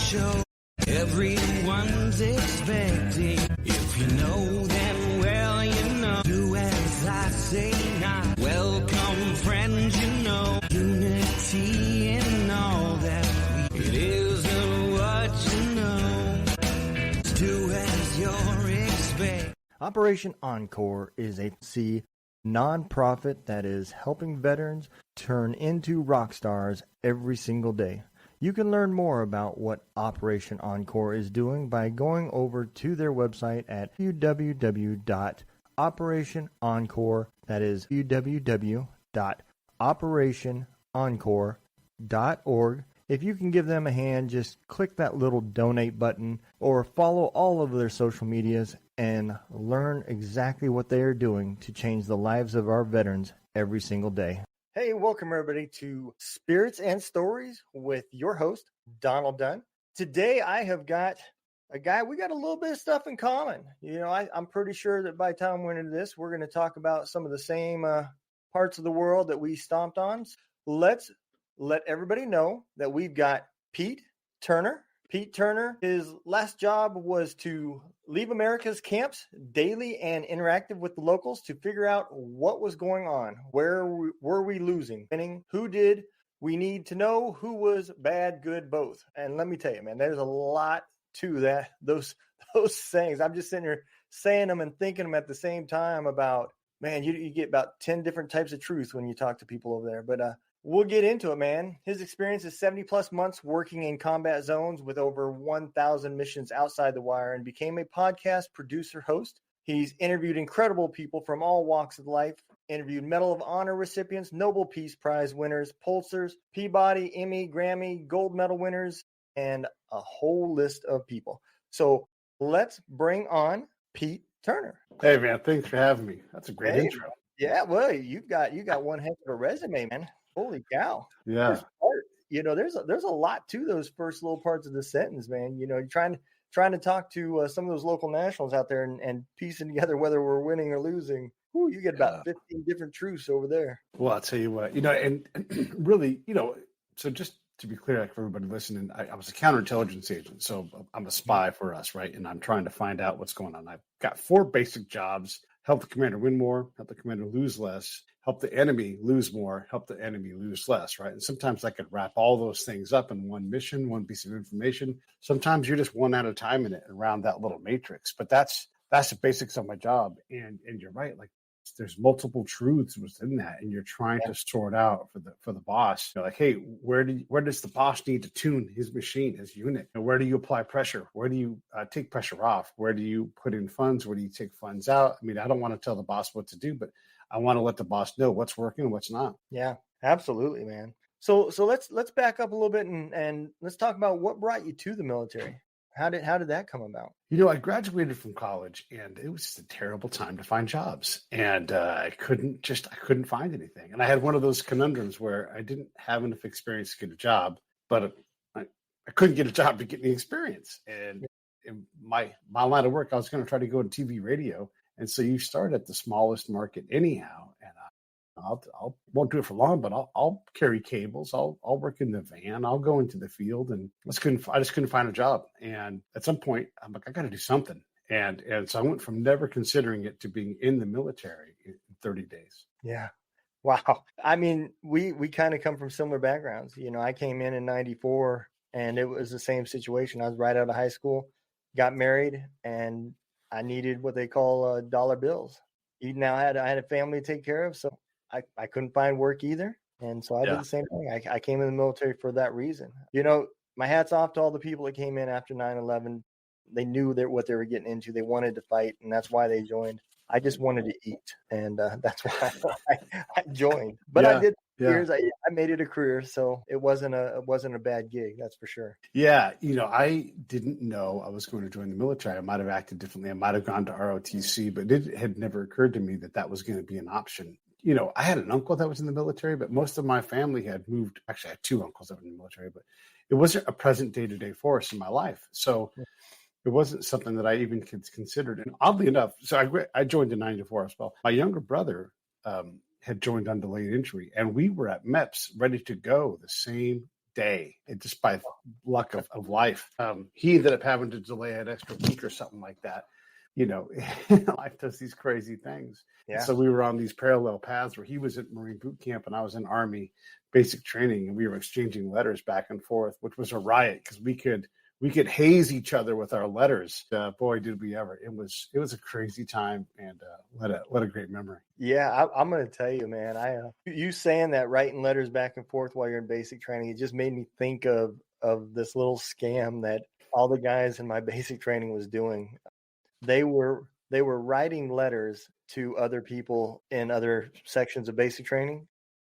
show everyone's expecting. If you know them well, you know. Do as I say now. Welcome, friends, you know. Unity in all that we. It isn't what you know. Do as you're expecting. Operation Encore is a nonprofit that is helping veterans turn into rock stars every single day. You can learn more about what Operation Encore is doing by going over to their website at www.operationencore, that is www.operationencore.org. If you can give them a hand, just click that little donate button or follow all of their social medias and learn exactly what they are doing to change the lives of our veterans every single day. Hey, welcome everybody to Spirits and Stories with your host, Donald Dunn. Today I have got a guy, we got a little bit of stuff in common. You know, I'm pretty sure that by the time we're into this, we're going to talk about some of the same parts of the world that we stomped on. Let's let everybody know that we've got Pete Turner. Pete Turner, his last job was to leave America's camps daily and interactive with the locals to figure out what was going on. Where were we losing? Winning? Who did? We need to know who was bad, good, both. And let me tell you, man, there's a lot to that. Those sayings. I'm just sitting here saying them and thinking them at the same time about, man, you get about 10 different types of truth when you talk to people over there. But we'll get into it, man. His experience is 70 plus months working in combat zones with over 1,000 missions outside the wire and became a podcast producer host. He's interviewed incredible people from all walks of life, interviewed Medal of Honor recipients, Nobel Peace Prize winners, Pulitzers, Peabody, Emmy, Grammy, gold medal winners, and a whole list of people. So let's bring on Pete Turner. Hey, man, thanks for having me. That's a great intro. Yeah, well, you got one heck of a resume, man. Holy cow. Yeah. You know, there's a lot to those first little parts of the sentence, man. You know, you're trying to talk to some of those local nationals out there and piecing together whether we're winning or losing. Ooh, you get about 15 different truths over there. Well, I'll tell you what, you know, and really, you know, so just to be clear, like for everybody listening, I was a counterintelligence agent. So I'm a spy for us, right? And I'm trying to find out what's going on. I've got 4 basic jobs: help the commander win more, help the commander lose less, help the enemy lose more, help the enemy lose less, right? And sometimes I could wrap all those things up in one mission, one piece of information. Sometimes you're just one at a time in it around that little matrix. But that's the basics of my job. And you're right, like there's multiple truths within that, and you're trying to sort out for the boss. You're like, hey, where does the boss need to tune his machine, his unit? And where do you apply pressure? Where do you take pressure off? Where do you put in funds? Where do you take funds out? I mean, I don't want to tell the boss what to do, but I want to let the boss know what's working and what's not. Yeah, absolutely, man. So let's back up a little bit and let's talk about what brought you to the military. How did that come about? You know, I graduated from college and it was just a terrible time to find jobs. And I couldn't find anything. And I had one of those conundrums where I didn't have enough experience to get a job, but I couldn't get a job to get any experience. And in my line of work, I was going to try to go to TV radio. And so you start at the smallest market anyhow. And I won't do it for long, but I'll carry cables. I'll work in the van. I'll go into the field, and I just couldn't find a job. And at some point, I'm like, I got to do something. And so I went from never considering it to being in the military in 30 days. Yeah. Wow. I mean, we kind of come from similar backgrounds. You know, I came in 94 and it was the same situation. I was right out of high school, got married, and I needed what they call dollar bills. Even now I had a family to take care of. So I couldn't find work either. And so I did the same thing. I came in the military for that reason. You know, my hat's off to all the people that came in after 9/11. They knew what they were getting into. They wanted to fight, and that's why they joined. I just wanted to eat, and that's why I joined. But I did years. I made it a career, so it wasn't a bad gig. That's for sure. Yeah, you know, I didn't know I was going to join the military. I might have acted differently. I might have gone to ROTC, but it had never occurred to me that was going to be an option. You know, I had an uncle that was in the military, but most of my family had moved. Actually, I had 2 uncles that were in the military, but it wasn't a present day-to-day force in my life. So it wasn't something that I even considered. And oddly enough, so I joined in 94 as well. My younger brother had joined on delayed entry, and we were at MEPS ready to go the same day, and just by luck of life. He ended up having to delay an extra week or something like that. Life does these crazy things. Yeah. So we were on these parallel paths where he was at Marine boot camp and I was in Army basic training, and we were exchanging letters back and forth, which was a riot because we could haze each other with our letters. Boy, did we ever! It was a crazy time, and what a great memory. Yeah, I'm going to tell you, man. You saying that, writing letters back and forth while you're in basic training, it just made me think of this little scam that all the guys in my basic training was doing. They were writing letters to other people in other sections of basic training,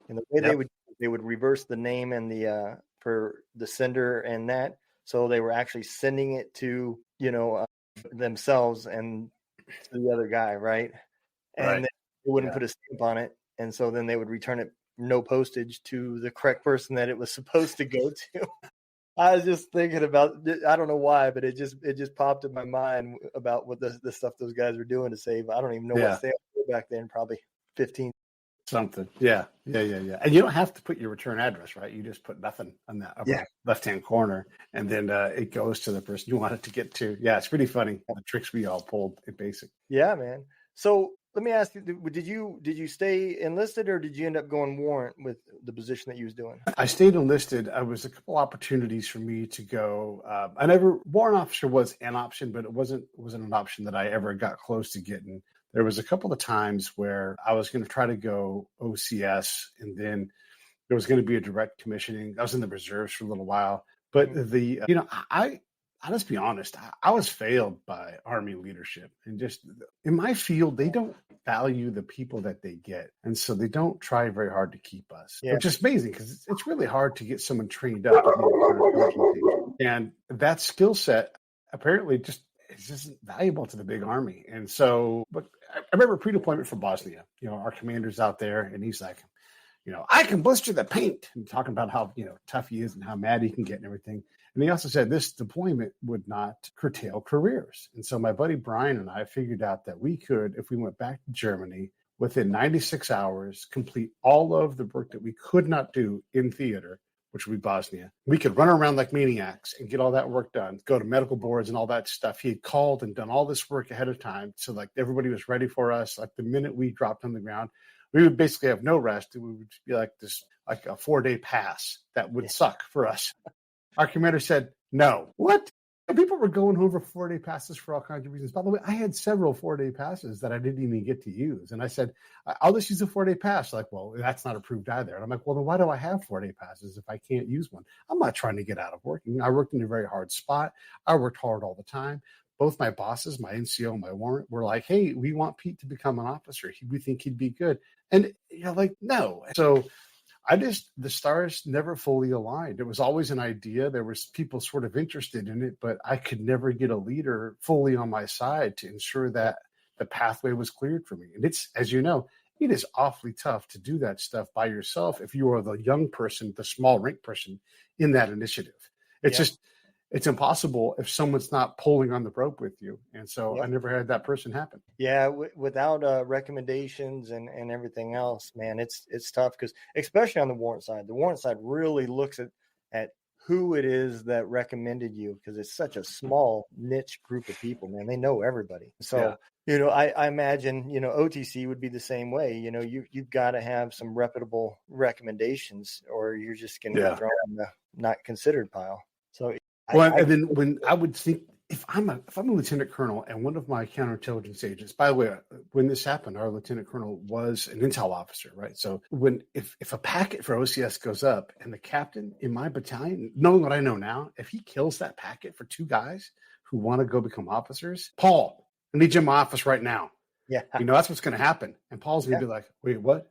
and the way they would reverse the name and the for the sender and that, so they were actually sending it to themselves and to the other guy, right? And they wouldn't put a stamp on it, and so then they would return it no postage to the correct person that it was supposed to go to. I was just thinking about, I don't know why, but it just popped in my mind about what the stuff those guys were doing to save. I don't even know what stamp back then, probably 15. Something. Yeah. And you don't have to put your return address, right? You just put nothing on that upper left-hand corner, and then it goes to the person you want it to get to. Yeah, it's pretty funny, the tricks we all pulled in basic. Yeah, man. So let me ask you, did you stay enlisted, or did you end up going warrant with the position that you was doing? I stayed enlisted. I was a couple opportunities for me to go. Warrant officer was an option, but it wasn't an option that I ever got close to getting. There was a couple of times where I was going to try to go OCS, and then there was going to be a direct commissioning. I was in the reserves for a little while, but I'll just be honest. I was failed by Army leadership, and just in my field, they don't value the people that they get, and so they don't try very hard to keep us, which is amazing because it's really hard to get someone trained up to be a counterintelligence agent. And that skill set apparently just isn't valuable to the big Army. And so, but I remember pre-deployment for Bosnia. Our commander's out there, and he's like, I can blister the paint, and talking about how tough he is and how mad he can get and everything. And he also said this deployment would not curtail careers. And so my buddy Brian and I figured out that we could, if we went back to Germany, within 96 hours, complete all of the work that we could not do in theater, which would be Bosnia. We could run around like maniacs and get all that work done, go to medical boards and all that stuff. He had called and done all this work ahead of time. So like everybody was ready for us. Like the minute we dropped on the ground, we would basically have no rest. It would be like a 4-day pass that would suck for us. Our commander said, no. What? And people were going home for 4-day passes for all kinds of reasons. By the way, I had several 4-day passes that I didn't even get to use. And I said, I'll just use a 4-day pass. Like, well, that's not approved either. And I'm like, well, then why do I have 4-day passes if I can't use one? I'm not trying to get out of working. I worked in a very hard spot. I worked hard all the time. Both my bosses, my NCO and my warrant, were like, hey, we want Pete to become an officer. We think he'd be good. And you're like, no. So the stars never fully aligned. It was always an idea. There was people sort of interested in it, but I could never get a leader fully on my side to ensure that the pathway was cleared for me. And it's, as you know, it is awfully tough to do that stuff by yourself if you are the young person, the small rank person in that initiative. It's impossible if someone's not pulling on the rope with you. And so I never had that person happen. Yeah. Without recommendations and everything else, man, it's tough because especially on the warrant side really looks at who it is that recommended you, because it's such a small niche group of people, man. They know everybody. So, I imagine, OTC would be the same way. You've got to have some reputable recommendations or you're just going to get thrown in the not considered pile. So, and then when I would think, if I'm a lieutenant colonel and one of my counterintelligence agents, by the way, when this happened, our lieutenant colonel was an intel officer, right? So if a packet for OCS goes up and the captain in my battalion, knowing what I know now, if he kills that packet for 2 guys who want to go become officers, Paul, I need you in my office right now. Yeah. That's what's going to happen. And Paul's going to be like, wait, what?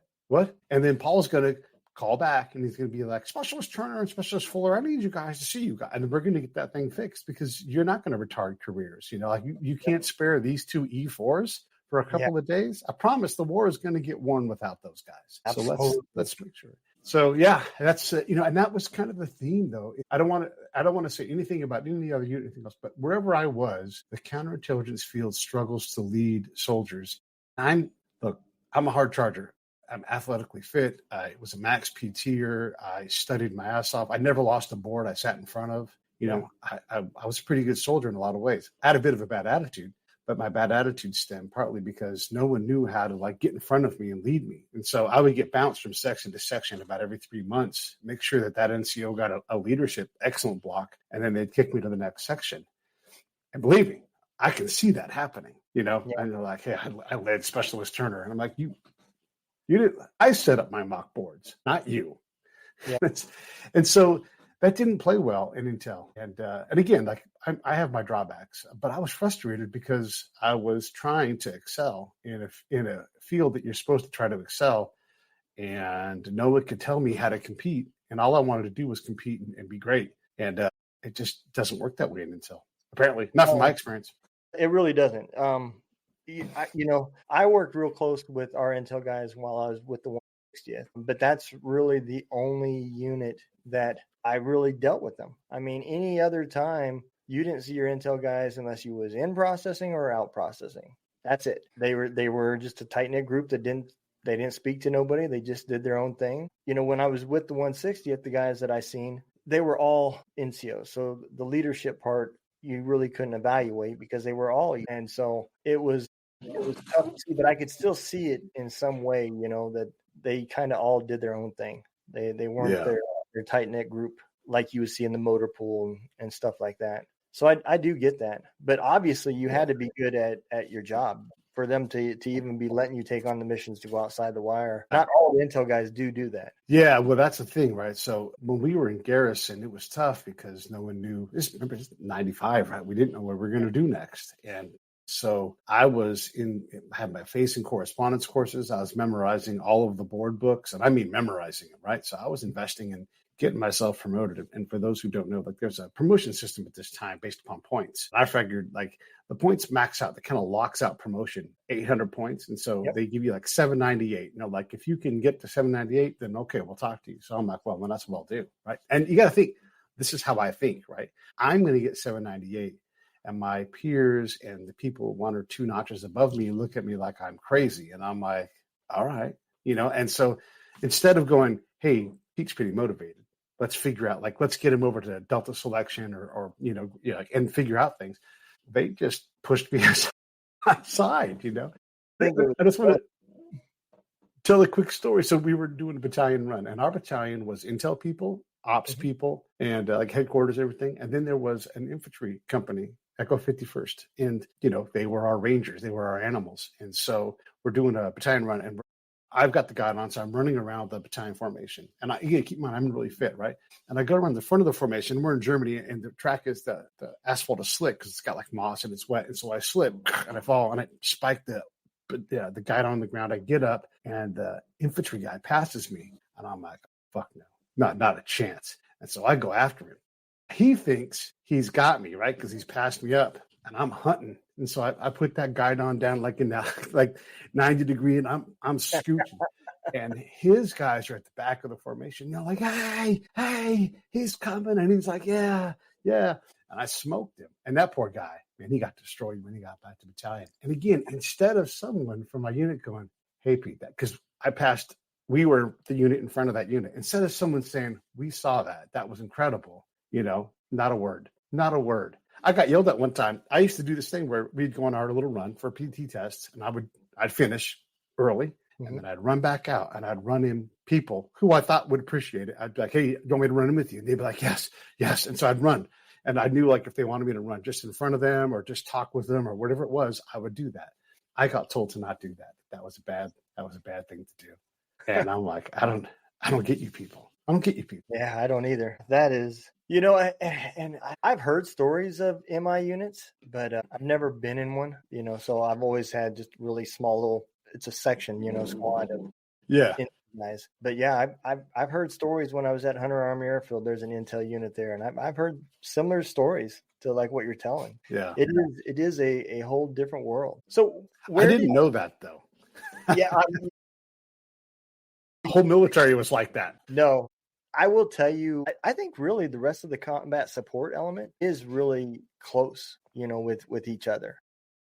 And then Paul's going to call back and he's going to be like, Specialist Turner and Specialist Fuller, I need you guys to see you guys. And we're going to get that thing fixed because you're not going to retard careers. You can't spare these 2 E4s for a couple of days. I promise the war is going to get won without those guys. Absolutely. So let's make sure. So that's, and that was kind of the theme though. I don't want to say anything about any other unit, anything else, but wherever I was, the counterintelligence field struggles to lead soldiers. I'm a hard charger. I'm athletically fit. I was a max PTer. I studied my ass off. I never lost a board I sat in front of. I was a pretty good soldier in a lot of ways. I had a bit of a bad attitude, but my bad attitude stemmed partly because no one knew how to like get in front of me and lead me. And so I would get bounced from section to section about every 3 months, make sure that NCO got a leadership excellent block, and then they'd kick me to the next section. And believe me, I can see that happening, and they're like, hey, I led Specialist Turner. And I'm like, you didn't, I set up my mock boards, not you. Yeah. And so that didn't play well in Intel. And again, like I have my drawbacks, but I was frustrated because I was trying to excel in a field that you're supposed to try to excel. And no one could tell me how to compete. And all I wanted to do was compete and be great. And it just doesn't work that way in Intel. Apparently, not from my experience. It really doesn't. I worked real close with our Intel guys while I was with the 160th, but that's really the only unit that I really dealt with them. I mean, any other time you didn't see your Intel guys unless you was in processing or out processing. That's it. They were just a tight knit group that didn't speak to nobody. They just did their own thing. When I was with the 160th, the guys that I seen, they were all NCOs. So the leadership part, you really couldn't evaluate because they were all, and so it was tough to see, but I could still see it in some way, that they kind of all did their own thing. They weren't their tight knit group like you would see in the motor pool and stuff like that. So I do get that, but obviously you had to be good at your job for them to even be letting you take on the missions to go outside the wire. Not all the Intel guys do that. Yeah, well, that's the thing, right? So when we were in garrison, it was tough because no one knew. Remember, it's 95, right? We didn't know what we were going to do next. And so I had my face in correspondence courses. I was memorizing all of the board books, and I mean memorizing them, right? So I was investing in getting myself promoted. And for those who don't know, like there's a promotion system at this time based upon points. And I figured like the points max out, that kind of locks out promotion, 800 points. And so they give you like 798. Like if you can get to 798, then okay, we'll talk to you. So I'm like, well, then that's what I'll do, right? And you got to think, this is how I think, right? I'm going to get 798. And my peers and the people 1 or 2 notches above me look at me like I'm crazy. And I'm like, all right, and so instead of going, hey, Pete's pretty motivated, let's figure out, like, let's get him over to Delta selection or and figure out things. They just pushed me aside, I just want to tell a quick story. So we were doing a battalion run, and our battalion was Intel people, ops people, and like headquarters, everything. And then there was an infantry company, Echo 51st. And, they were our rangers. They were our animals. And so we're doing a battalion run, and I've got the guide on, so I'm running around the battalion formation. And you got to keep in mind, I'm really fit, right? And I go around the front of the formation. We're in Germany, and the track is the asphalt is slick because it's got like moss and it's wet. And so I slip and I fall and I spike the guide on the ground. I get up, and the infantry guy passes me, and I'm like, fuck no, not a chance. And so I go after him. He thinks he's got me, right? Because he's passed me up, and I'm hunting. And so I put that guide on down like in like 90 degree, and I'm scooching. And his guys are at the back of the formation. Like, hey, he's coming. And he's like, yeah. And I smoked him. And that poor guy, man, he got destroyed when he got back to battalion. And again, instead of someone from my unit going, hey, Pete, because we were the unit in front of that unit. Instead of someone saying, we saw that was incredible, not a word. I got yelled at one time. I used to do this thing where we'd go on our little run for PT tests, and I'd finish early, and then I'd run back out, and I'd run in people who I thought would appreciate it. I'd be like, hey, you want me to run in with you? And they'd be like, yes. And so I'd run. And I knew, like, if they wanted me to run just in front of them or just talk with them or whatever it was, I would do that. I got told to not do that. That was a bad thing to do. And I'm like, I don't get you people. Yeah, I don't either. That is, and I've heard stories of MI units, but I've never been in one, so I've always had just really small little, it's a section, squad of guys. But yeah, I've heard stories when I was at Hunter Army Airfield, there's an Intel unit there, and I've heard similar stories to like what you're telling. Yeah. It is a whole different world. So I didn't know that though. Yeah. The whole military was like that. No. I will tell you, I think really the rest of the combat support element is really close, with each other.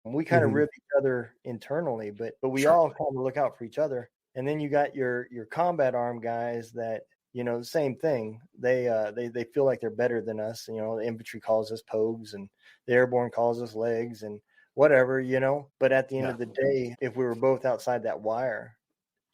We kind of rib each other internally, but we all kind of look out for each other. And then you got your combat arm guys that, the same thing. They feel like they're better than us. The infantry calls us pogues, and the airborne calls us legs, and whatever. But at the end of the day, if we were both outside that wire,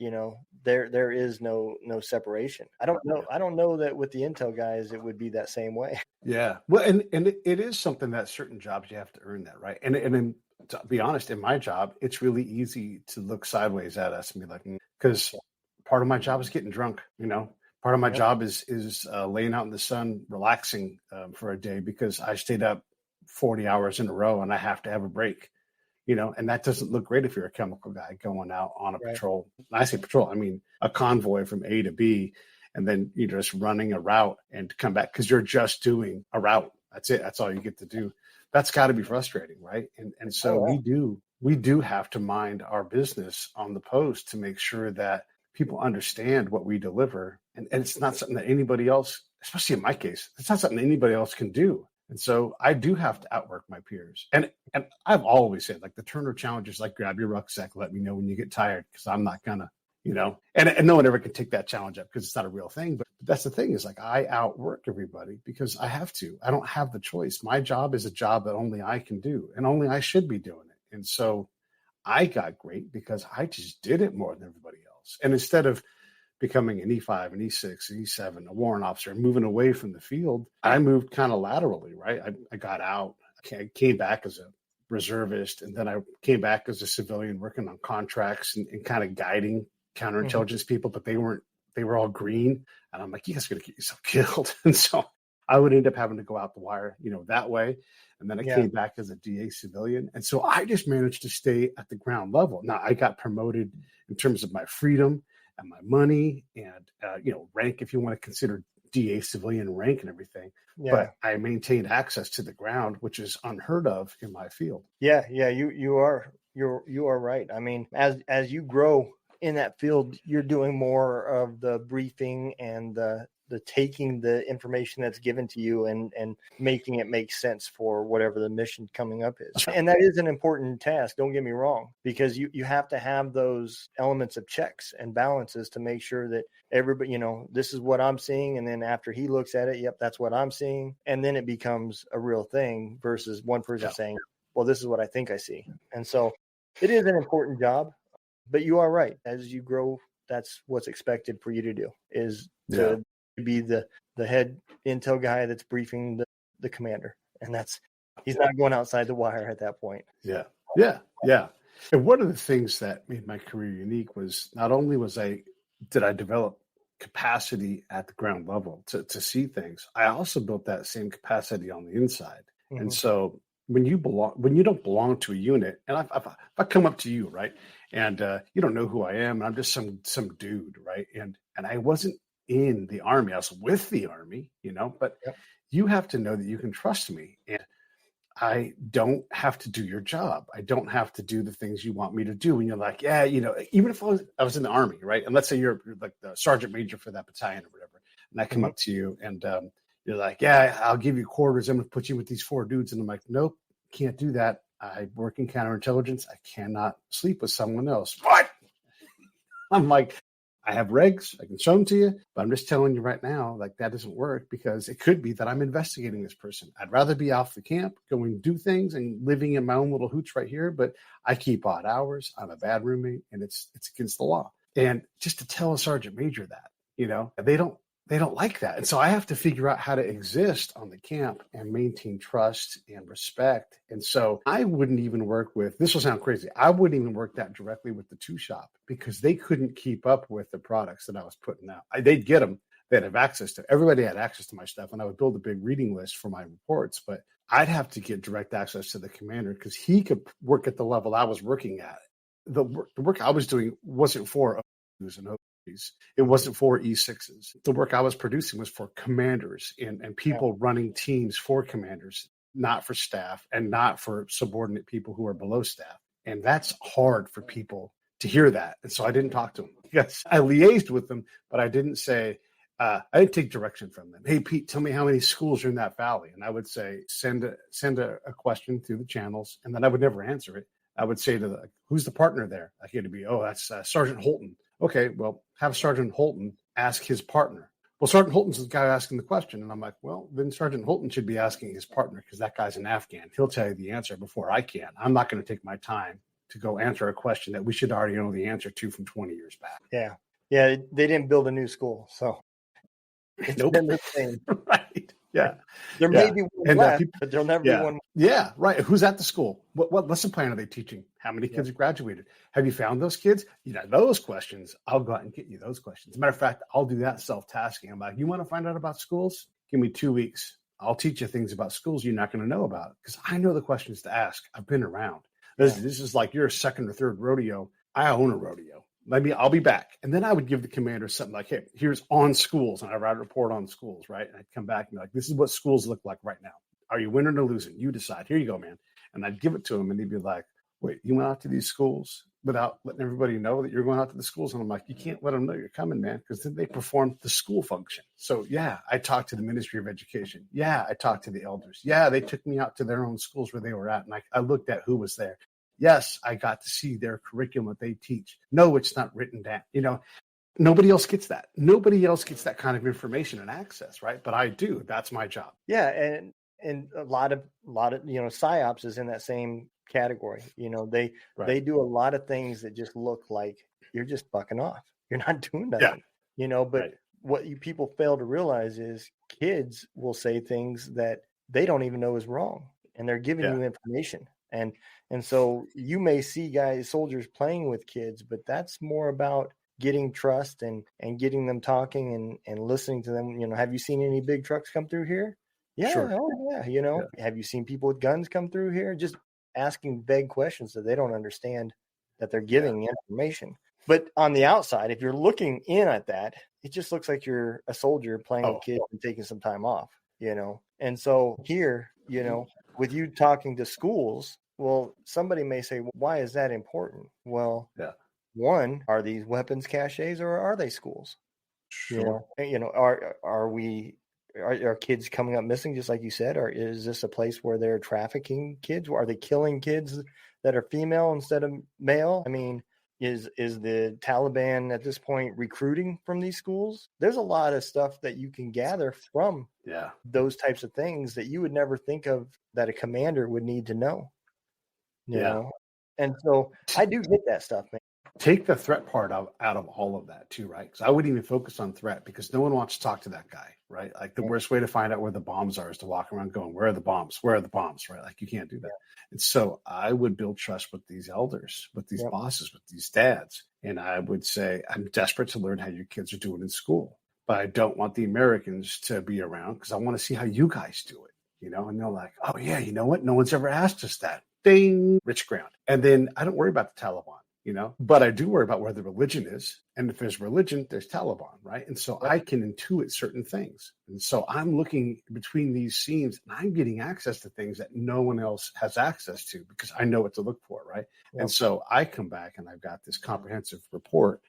there is no separation. I don't know that with the intel guys it would be that same way. Yeah. Well, and it is something that certain jobs you have to earn that, right? And to be honest, in my job, it's really easy to look sideways at us and be like, because part of my job is getting drunk, part of my job is laying out in the sun, relaxing for a day because I stayed up 40 hours in a row and I have to have a break, and that doesn't look great if you're a chemical guy going out on a patrol. And I say patrol, I mean a convoy from A to B, and then you're just running a route and come back because you're just doing a route. That's it. That's all you get to do. That's got to be frustrating, right? And so we do have to mind our business on the post to make sure that people understand what we deliver. And it's not something that anybody else, especially in my case, it's not something anybody else can do. And so I do have to outwork my peers. And I've always said, like, the Turner challenge is like, grab your rucksack, let me know when you get tired, because I'm not gonna, and no one ever can take that challenge up because it's not a real thing. But that's the thing, is like, I outwork everybody because I have to. I don't have the choice. My job is a job that only I can do, and only I should be doing it. And so I got great because I just did it more than everybody else. And instead of becoming an E5, an E6, an E7, a warrant officer, and moving away from the field, I moved kind of laterally, right? I got out, I came back as a reservist, and then I came back as a civilian working on contracts and kind of guiding counterintelligence people, but they were all green. And I'm like, you guys are going to get yourself killed. And so I would end up having to go out the wire, that way. And then I came back as a DA civilian. And so I just managed to stay at the ground level. Now I got promoted in terms of my freedom and my money and, rank, if you want to consider DA civilian rank and everything. Yeah. But I maintained access to the ground, which is unheard of in my field. Yeah. You are right. I mean, as you grow in that field, you're doing more of the briefing and the taking the information that's given to you and making it make sense for whatever the mission coming up is. And that is an important task, don't get me wrong, because you have to have those elements of checks and balances to make sure that everybody, this is what I'm seeing. And then after he looks at it, yep, that's what I'm seeing. And then it becomes a real thing versus one person saying, well, this is what I think I see. And so it is an important job, but you are right. As you grow, that's what's expected for you to do, is to be the head intel guy that's briefing the commander. And he's not going outside the wire at that point. Yeah. And one of the things that made my career unique was not only did I develop capacity at the ground level to see things, I also built that same capacity on the inside. Mm-hmm. And so when you don't belong to a unit, and if I come up to you, right, and you don't know who I am, and I'm just some dude, right, and I wasn't in the Army, I was with the Army, but you have to know that you can trust me, and I don't have to do your job. I don't have to do the things you want me to do. And you're like, even if I was in the Army, right, and let's say you're like the sergeant major for that battalion or whatever, and I come up to you and you're like, I'll give you quarters. I'm going to put you with these 4 dudes. And I'm like, nope, can't do that. I work in counterintelligence. I cannot sleep with someone else. What? I'm like, I have regs. I can show them to you. But I'm just telling you right now, like, that doesn't work, because it could be that I'm investigating this person. I'd rather be off the camp, going do things and living in my own little hooch right here. But I keep odd hours. I'm a bad roommate, and it's against the law. And just to tell a sergeant major that, they don't like that. And so I have to figure out how to exist on the camp and maintain trust and respect. And so I wouldn't even work with, this will sound crazy, I wouldn't even work that directly with the 2 shop, because they couldn't keep up with the products that I was putting out. They'd get them. They'd have access to, everybody had access to my stuff, and I would build a big reading list for my reports. But I'd have to get direct access to the commander, because he could work at the level I was working at. The work I was doing wasn't for O's and O's. It wasn't for E6s. The work I was producing was for commanders and people running teams for commanders, not for staff and not for subordinate people who are below staff. And that's hard for people to hear that. And so I didn't talk to them. Yes, I liaised with them, but I didn't say, I didn't take direction from them. Hey, Pete, tell me how many schools are in that valley. And I would say, send a question through the channels. And then I would never answer it. I would say to who's the partner there? I had to be, that's Sergeant Holton. okay, well, have Sergeant Holton ask his partner. Well, Sergeant Holton's the guy asking the question. And I'm like, well, then Sergeant Holton should be asking his partner because that guy's an Afghan. He'll tell you the answer before I can. I'm not going to take my time to go answer a question that we should already know the answer to from 20 years back. Yeah. Yeah. They didn't build a new school. So it's been the same. Right. Yeah. There may be one left, but there'll never be one. Yeah. Right. Who's at the school? What lesson plan are they teaching? How many kids have graduated? Have you found those kids? Those questions, I'll go out and get you those questions. As a matter of fact, I'll do that self-tasking. I'm like, you want to find out about schools? Give me 2 weeks. I'll teach you things about schools you're not going to know about because I know the questions to ask. I've been around. This is like your second or third rodeo. I own a rodeo. I'll be back. And then I would give the commander something like, hey, here's on schools. And I write a report on schools, right? And I'd come back and be like, this is what schools look like right now. Are you winning or losing? You decide. Here you go, man. And I'd give it to him and he'd be like, wait, you went out to these schools without letting everybody know that you're going out to the schools? And I'm like, you can't let them know you're coming, man, because then they perform the school function. So yeah, I talked to the Ministry of Education. Yeah, I talked to the elders. Yeah, they took me out to their own schools where they were at. And I looked at who was there. Yes, I got to see their curriculum that they teach. No, it's not written down. Nobody else gets that. Nobody else gets that kind of information and access, right? But I do. That's my job. Yeah, and a lot of psyops is in that same category. They do a lot of things that just look like you're just fucking off. You're not doing nothing. But what you people fail to realize is kids will say things that they don't even know is wrong, and they're giving you information. And so you may see soldiers playing with kids, but that's more about getting trust and getting them talking and listening to them. Have you seen any big trucks come through here? Yeah. Sure. Oh, yeah. Have you seen people with guns come through here? Just asking vague questions that they don't understand that they're giving information. But on the outside, if you're looking in at that, it just looks like you're a soldier playing with kids and taking some time off, And so here, with you talking to schools, well, somebody may say, well, why is that important? Well, one, are these weapons caches or are they schools? Sure. Are kids coming up missing, just like you said, or is this a place where they're trafficking kids? Are they killing kids that are female instead of male? I mean, is the Taliban at this point recruiting from these schools? There's a lot of stuff that you can gather from those types of things that you would never think of that a commander would need to know. You know? And so I do get that stuff, man. Take the threat part out of all of that too, right? Because I wouldn't even focus on threat because no one wants to talk to that guy, right? Like the worst way to find out where the bombs are is to walk around going, where are the bombs? Where are the bombs, right? Like you can't do that. And so I would build trust with these elders, with these bosses, with these dads. And I would say, I'm desperate to learn how your kids are doing in school, but I don't want the Americans to be around because I want to see how you guys do it, And they're like, oh yeah, you know what? No one's ever asked us that. Ding, rich ground. And then I don't worry about the Taliban. But I do worry about where the religion is. And if there's religion, there's Taliban, right? And so I can intuit certain things. And so I'm looking between these scenes and I'm getting access to things that no one else has access to because I know what to look for, right? Yep. And so I come back and I've got this comprehensive report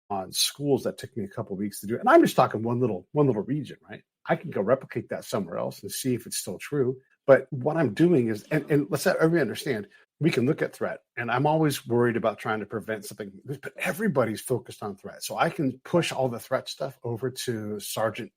on schools that took me a couple of weeks to do it. And I'm just talking one little region, right? I can go replicate that somewhere else and see if it's still true. But what I'm doing is, and let's have everybody understand, we can look at threat, and I'm always worried about trying to prevent something, but everybody's focused on threat. So I can push all the threat stuff over to Sergeant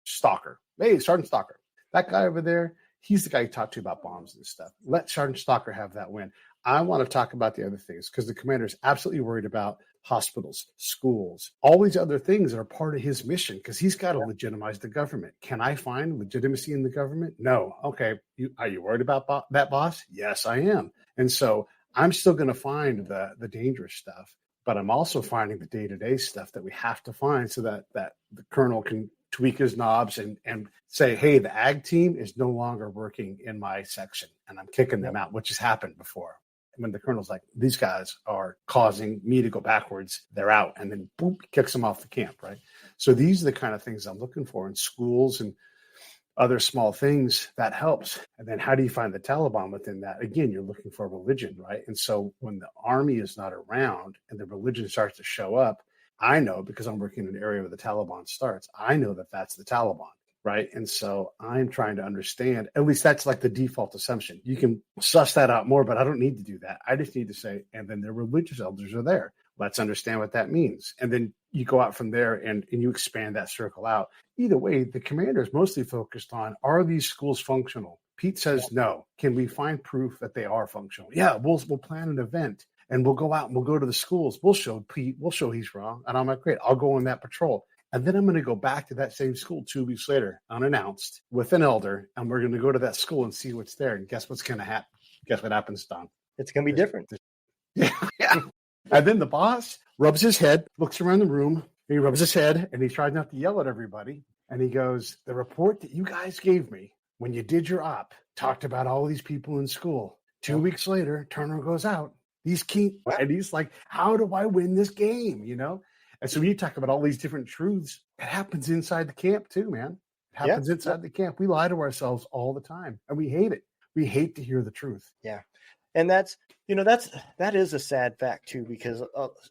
Stalker. Hey, Sergeant Stalker, that guy over there, he's the guy you talked to about bombs and stuff. Let Sergeant Stalker have that win. I want to talk about the other things because the commander is absolutely worried about hospitals, schools, all these other things that are part of his mission because he's got to legitimize the government. Can I find legitimacy in the government? No. Okay. Are you worried about that, boss? Yes, I am. And so I'm still going to find the dangerous stuff, but I'm also finding the day-to-day stuff that we have to find so that the colonel can tweak his knobs and say, hey, the ag team is no longer working in my section and I'm kicking them out, which has happened before. When the colonel's like, these guys are causing me to go backwards, they're out, and then boom, kicks them off the camp, right? So these are the kind of things I'm looking for in schools and other small things that helps. And then how do you find the Taliban within that? Again, you're looking for religion, right? And so when the army is not around and the religion starts to show up, I know because I'm working in an area where the Taliban starts, I know that that's the Taliban. Right. And so I'm trying to understand, at least that's like the default assumption. You can suss that out more, but I don't need to do that. I just need to say, and then the religious elders are there. Let's understand what that means. And then you go out from there and you expand that circle out. Either way, the commander is mostly focused on, are these schools functional? Pete says no. Can we find proof that they are functional? Yeah, we'll plan an event and we'll go out and we'll go to the schools. We'll show Pete, we'll show he's wrong. And I'm like, great, I'll go on that patrol. And then I'm going to go back to that same school 2 weeks later, unannounced, with an elder, and we're going to go to that school and see what's there. And guess what's going to happen? Guess what happens, Don? It's going to be different. Yeah. And then the boss rubs his head, looks around the room, he rubs his head, and he tries not to yell at everybody. And he goes, the report that you guys gave me when you did your op talked about all these people in school. 2 weeks later, Turner goes out. And he's like, how do I win this game? You know? And so when you talk about all these different truths, it happens inside the camp too, man. It happens inside the camp. We lie to ourselves all the time, and we hate it. We hate to hear the truth. Yeah. And that is a sad fact too, because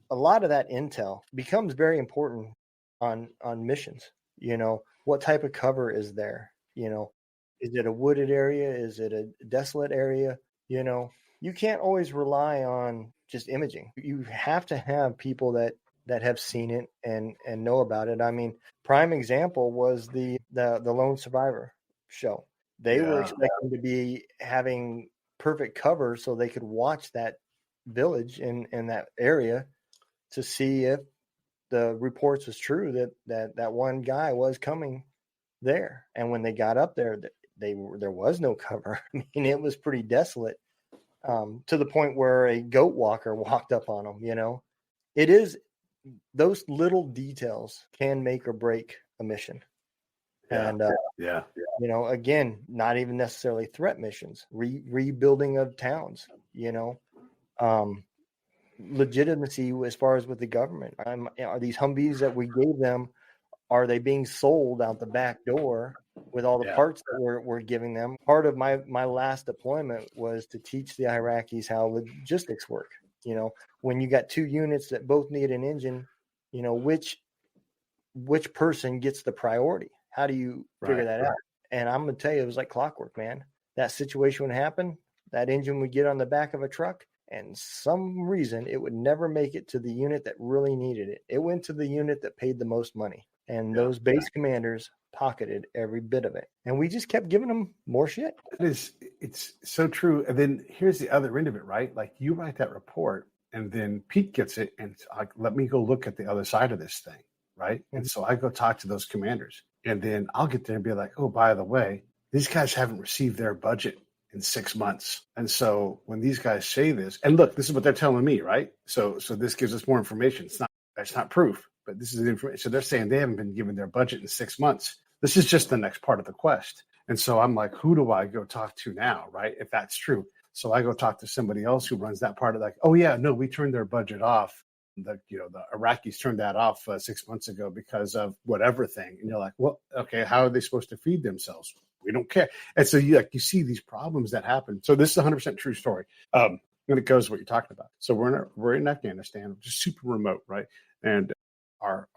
a lot of that intel becomes very important on missions. You know, what type of cover is there? You know, is it a wooded area? Is it a desolate area? You know, you can't always rely on just imaging. You have to have people that have seen it and know about it. I mean, prime example was the Lone Survivor show. They were expecting to be having perfect cover so they could watch that village in that area to see if the reports was true that one guy was coming there. And when they got up there, there was no cover. I mean, it was pretty desolate, to the point where a goat walker walked up on them. You know, it is, those little details can make or break a mission. And, you know, again, not even necessarily threat missions, rebuilding of towns, you know, legitimacy as far as with the government. Are these Humvees that we gave them, are they being sold out the back door with all the parts that we're giving them? Part of my last deployment was to teach the Iraqis how logistics work. You know, when you got two units that both need an engine, you know, which person gets the priority? How do you figure that out? And I'm going to tell you, it was like clockwork, man. That situation would happen. That engine would get on the back of a truck, and some reason it would never make it to the unit that really needed it. It went to the unit that paid the most money. And those base commanders pocketed every bit of it. And we just kept giving them more shit. It's so true. And then here's the other end of it, right? Like, you write that report, and then Pete gets it, and it's like, let me go look at the other side of this thing, right? And so I go talk to those commanders. And then I'll get there and be like, oh, by the way, these guys haven't received their budget in 6 months. And so when these guys say this, and look, this is what they're telling me, right? So this gives us more information. It's not proof, but this is the information. So they're saying they haven't been given their budget in 6 months. This is just the next part of the quest. And so I'm like, who do I go talk to now, right? If that's true. So I go talk to somebody else who runs that part of, like, oh yeah, no, we turned their budget off. The Iraqis turned that off 6 months ago because of whatever thing. And you're like, well, okay, how are they supposed to feed themselves? We don't care. And so you see these problems that happen. So this is a 100% true story. And it goes to what you're talking about. So we're in Afghanistan, just super remote, right? And our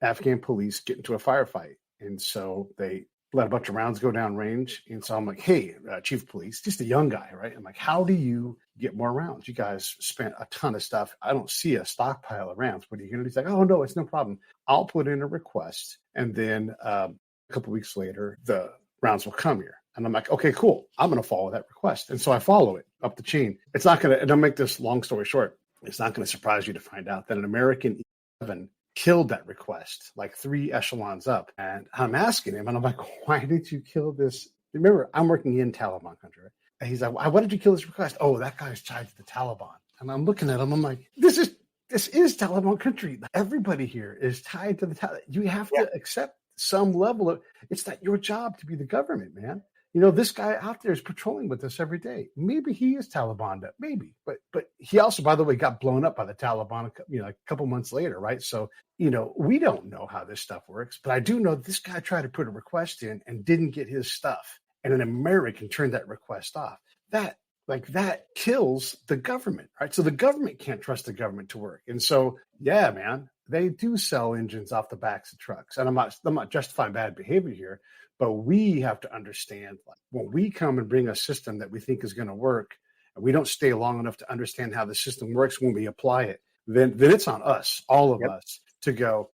Afghan police get into a firefight. And so they let a bunch of rounds go down range. And so I'm like, hey, chief of police, just a young guy, right? I'm like, how do you get more rounds? You guys spent a ton of stuff. I don't see a stockpile of rounds. What are you going to do? He's like, oh, no, it's no problem. I'll put in a request. And then a couple of weeks later, the rounds will come here. And I'm like, okay, cool. I'm going to follow that request. And so I follow it up the chain. It's not going to, and I'll make this long story short, it's not going to surprise you to find out that an American E-7 killed that request, like 3 echelons up. And I'm asking him, and I'm like, why did you kill this? Remember, I'm working in Taliban country. Right? And he's like, why did you kill this request? Oh, that guy's tied to the Taliban. And I'm looking at him, I'm like, this is Taliban country. Everybody here is tied to the Taliban. You have to accept some level of, it's not your job to be the government, man. You know, this guy out there is patrolling with us every day. Maybe he is Taliban, maybe. But he also, by the way, got blown up by the Taliban, a couple months later, right? So, we don't know how this stuff works. But I do know this guy tried to put a request in and didn't get his stuff. And an American turned that request off. That kills the government, right? So the government can't trust the government to work. And so, yeah, man, they do sell engines off the backs of trucks. And I'm not justifying bad behavior here. But we have to understand, like, when we come and bring a system that we think is going to work, and we don't stay long enough to understand how the system works when we apply it, then it's on us, all of Yep. us, to go,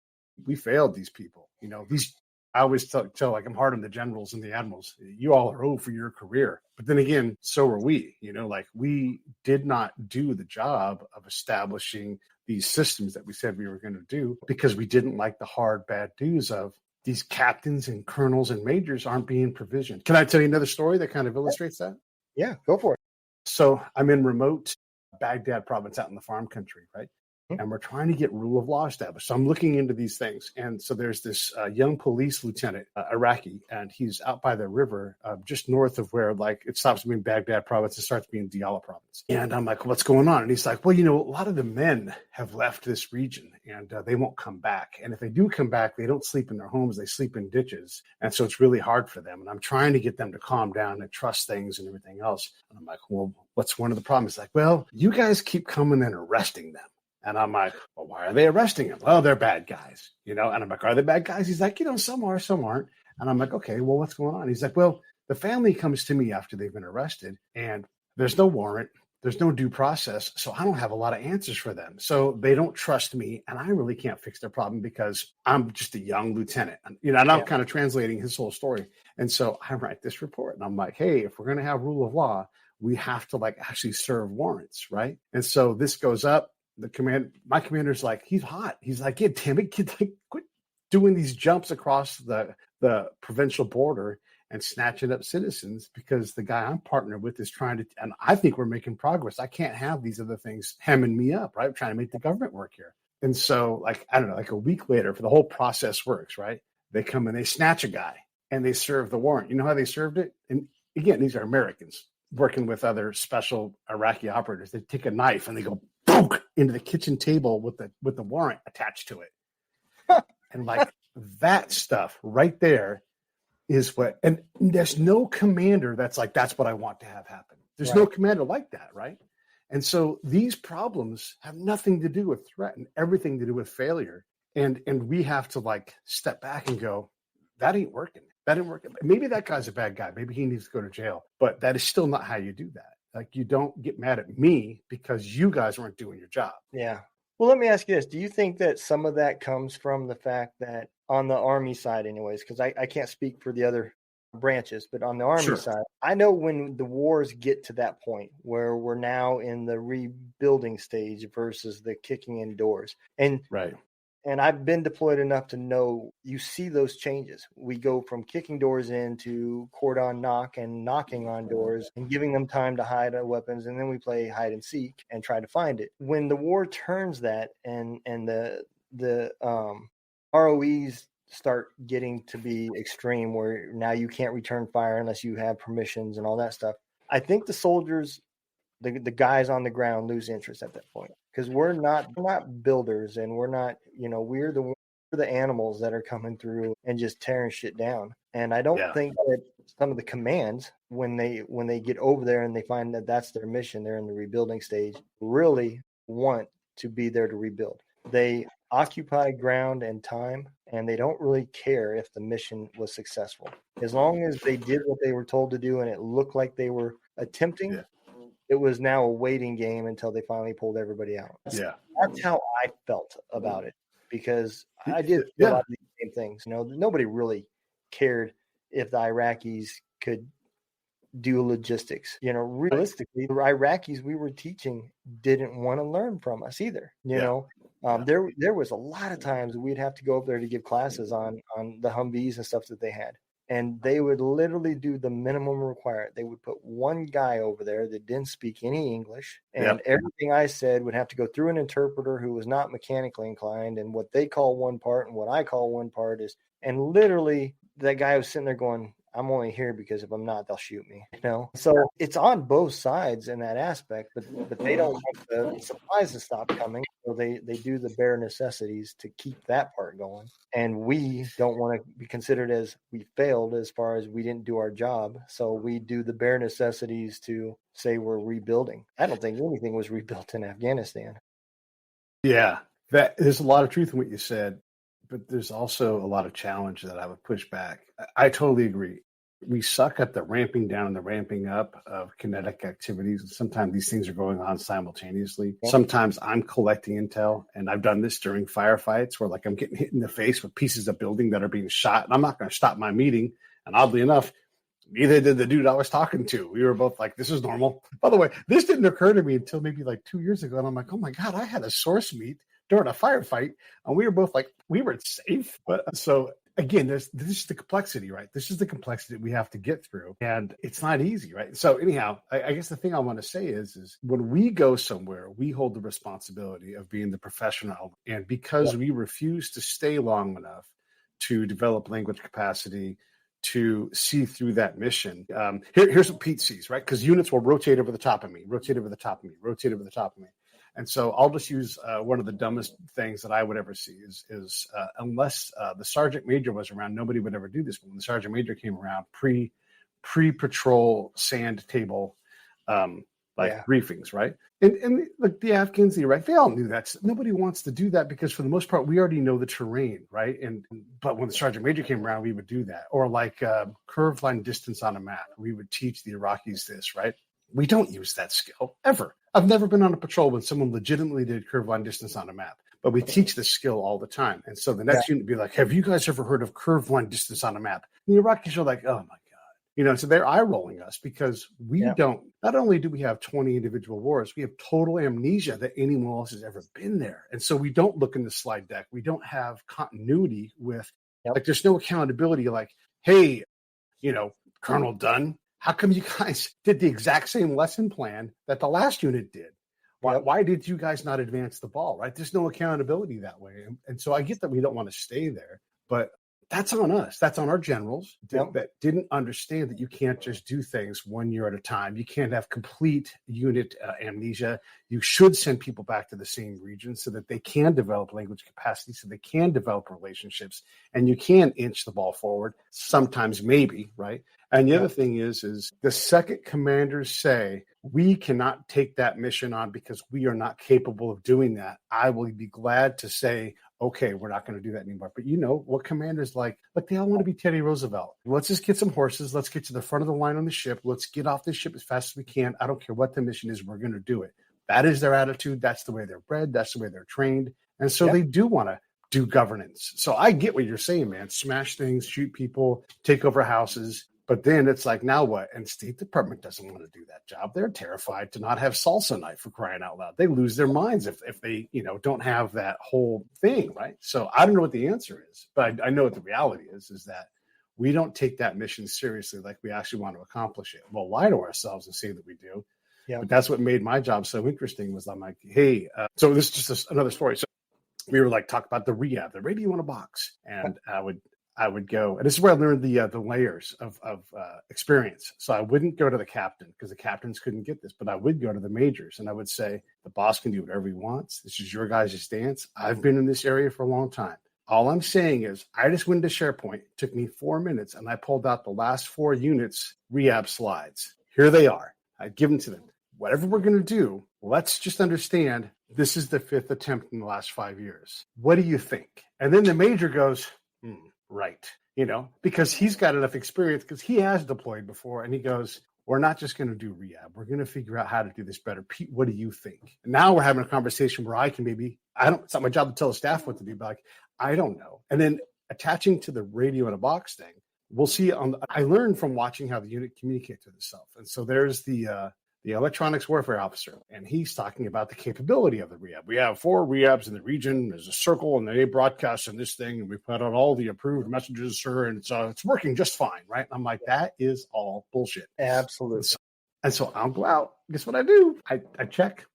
we failed these people. I always tell like I'm hard on the generals and the admirals. You all are old for your career. But then again, so are we. Like we did not do the job of establishing these systems that we said we were going to do because we didn't like the hard, bad news of these captains and colonels and majors aren't being provisioned. Can I tell you another story that kind of illustrates that? Yeah, go for it. So I'm in remote Baghdad province out in the farm country, right? And we're trying to get rule of law established. So I'm looking into these things. And so there's this young police lieutenant, Iraqi, and he's out by the river just north of where like it stops being Baghdad province and starts being Diyala province. And I'm like, what's going on? And he's like, well, a lot of the men have left this region and they won't come back. And if they do come back, they don't sleep in their homes. They sleep in ditches. And so it's really hard for them. And I'm trying to get them to calm down and trust things and everything else. And I'm like, well, what's one of the problems? He's like, well, you guys keep coming and arresting them. And I'm like, well, why are they arresting him? Well, they're bad guys, And I'm like, are they bad guys? He's like, some are, some aren't. And I'm like, okay, well, what's going on? He's like, well, the family comes to me after they've been arrested and there's no warrant. There's no due process. So I don't have a lot of answers for them. So they don't trust me. And I really can't fix their problem because I'm just a young lieutenant. And I'm kind of translating his whole story. And so I write this report and I'm like, hey, if we're going to have rule of law, we have to like actually serve warrants. Right. And so this goes up. My commander's like, he's hot. He's like, yeah, damn it, kid, like, quit doing these jumps across the provincial border and snatching up citizens because the guy I'm partnered with is trying to, and I think we're making progress. I can't have these other things hemming me up, right? I'm trying to make the government work here. And so like, I don't know, like a week later for the whole process works, right? They come and they snatch a guy and they serve the warrant. You know how they served it? And again, these are Americans working with other special Iraqi operators. They take a knife and they go into the kitchen table with the warrant attached to it. And like that stuff right there is what, and there's no commander that's like, that's what I want to have happen. There's no commander like that. Right. And so these problems have nothing to do with threat and everything to do with failure. And we have to like step back and go, that ain't working. That didn't work. Maybe that guy's a bad guy. Maybe he needs to go to jail, but that is still not how you do that. Like you don't get mad at me because you guys weren't doing your job. Yeah. Well, let me ask you this. Do you think that some of that comes from the fact that on the Army side anyways, because I can't speak for the other branches, but on the Army side, I know when the wars get to that point where we're now in the rebuilding stage versus the kicking in doors. And And I've been deployed enough to know you see those changes. We go from kicking doors in to cordon knock and knocking on doors and giving them time to hide our weapons. And then we play hide and seek and try to find it. When the war turns that and the ROEs start getting to be extreme where now you can't return fire unless you have permissions and all that stuff. I think the soldiers, the guys on the ground lose interest at that point because we're not builders and we're not, we're the animals that are coming through and just tearing shit down. And I don't think that some of the commands, when they get over there and they find that that's their mission, they're in the rebuilding stage, really want to be there to rebuild. They occupy ground and time, and they don't really care if the mission was successful. As long as they did what they were told to do and it looked like they were attempting, it was now a waiting game until they finally pulled everybody out. That's how I felt about it because I did a lot of these same things. Nobody really cared if the Iraqis could do logistics. Realistically, the Iraqis we were teaching didn't want to learn from us either. There was a lot of times we'd have to go up there to give classes on the Humvees and stuff that they had. And they would literally do the minimum required. They would put one guy over there that didn't speak any English. And everything I said would have to go through an interpreter who was not mechanically inclined. And what they call one part and what I call one part is, and literally that guy was sitting there going, I'm only here because if I'm not, they'll shoot me. So it's on both sides in that aspect, but they don't want the supplies to stop coming. So they do the bare necessities to keep that part going. And we don't want to be considered as we failed as far as we didn't do our job. So we do the bare necessities to say we're rebuilding. I don't think anything was rebuilt in Afghanistan. Yeah, there's a lot of truth in what you said, but there's also a lot of challenge that I would push back. I totally agree. we suck at the ramping down and the ramping up of kinetic activities. And sometimes these things are going on simultaneously. Yep. Sometimes I'm collecting intel, and I've done this during firefights where like I'm getting hit in the face with pieces of building that are being shot, and I'm not going to stop my meeting. And oddly enough, neither did the dude I was talking to. We were both like, this is normal. By the way, this didn't occur to me until maybe like 2 years ago. And I'm like, oh my God, I had a source meet during a firefight. And we were both like, we were safe. But so again, this is the complexity, right? This is the complexity we have to get through. And it's not easy, right? So anyhow, I guess the thing I want to say is when we go somewhere, we hold the responsibility of being the professional. And because we refuse to stay long enough to develop language capacity, to see through that mission. Here's what Pete sees, right? Because units will rotate over the top of me, rotate over the top of me, rotate over the top of me. And so I'll just use one of the dumbest things that I would ever see is unless the sergeant major was around, nobody would ever do this. But when the sergeant major came around, pre-patrol sand table briefings, right? And like the Afghans, the Iraq, they all knew that. Nobody wants to do that because for the most part, we already know the terrain, right? But when the sergeant major came around, we would do that. Or like curved line distance on a map. We would teach the Iraqis this, right? We don't use that skill ever. I've never been on a patrol when someone legitimately did curved line distance on a map, but we teach this skill all the time. And so the next unit would be like, have you guys ever heard of curved line distance on a map? And the Iraqis are like, oh my God. So they're eye rolling us because we don't, not only do we have 20 individual wars, we have total amnesia that anyone else has ever been there. And so we don't look in the slide deck. We don't have continuity with, like, there's no accountability like, hey, Colonel Dunn, how come you guys did the exact same lesson plan that the last unit did? Why did you guys not advance the ball, right? There's no accountability that way. And so I get that we don't want to stay there, but that's on us. That's on our generals that didn't understand that you can't just do things 1 year at a time. You can't have complete unit amnesia. You should send people back to the same region so that they can develop language capacity, so they can develop relationships, and you can inch the ball forward, sometimes maybe, right? And the other thing is the second commanders say, we cannot take that mission on because we are not capable of doing that, I will be glad to say, okay, we're not going to do that anymore. But what commanders like they all want to be Teddy Roosevelt. Let's just get some horses. Let's get to the front of the line on the ship. Let's get off this ship as fast as we can. I don't care what the mission is. We're going to do it. That is their attitude. That's the way they're bred. That's the way they're trained. And so they do want to do governance. So I get what you're saying, man. Smash things, shoot people, take over houses. But then it's like, now what? And State Department doesn't want to do that job. They're terrified to not have salsa night, for crying out loud. They lose their minds if they, don't have that whole thing, right? So I don't know what the answer is, but I know what the reality is that we don't take that mission seriously like we actually want to accomplish it. We'll lie to ourselves and say that we do. Yeah. But that's what made my job so interesting was I'm like, hey, so this is just another story. So we were like, talk about the rehab, the radio in a box. And I would go, and this is where I learned the layers of experience. So I wouldn't go to the captain because the captains couldn't get this, but I would go to the majors and I would say, the boss can do whatever he wants. This is your guys' stance. I've been in this area for a long time. All I'm saying is I just went to SharePoint. It took me 4 minutes and I pulled out the last 4 units rehab slides. Here they are. I'd give them to them. Whatever we're going to do, let's just understand this is the 5th attempt in the last 5 years. What do you think? And then the major goes, right, because he's got enough experience because he has deployed before. And he goes, we're not just going to do rehab. We're going to figure out how to do this better. Pete, what do you think? And now we're having a conversation where I can it's not my job to tell the staff what to do, but like, I don't know. And then attaching to the radio in a box thing, we'll see I learned from watching how the unit communicates with itself. And so there's the electronics warfare officer, and he's talking about the capability of the rehab. We have 4 rehabs in the region. There's a circle, and they broadcast in this thing, and we put out all the approved messages, sir, and it's working just fine, right? I'm like, that is all bullshit. Absolutely. And so I'll go out. Guess what I do? I check,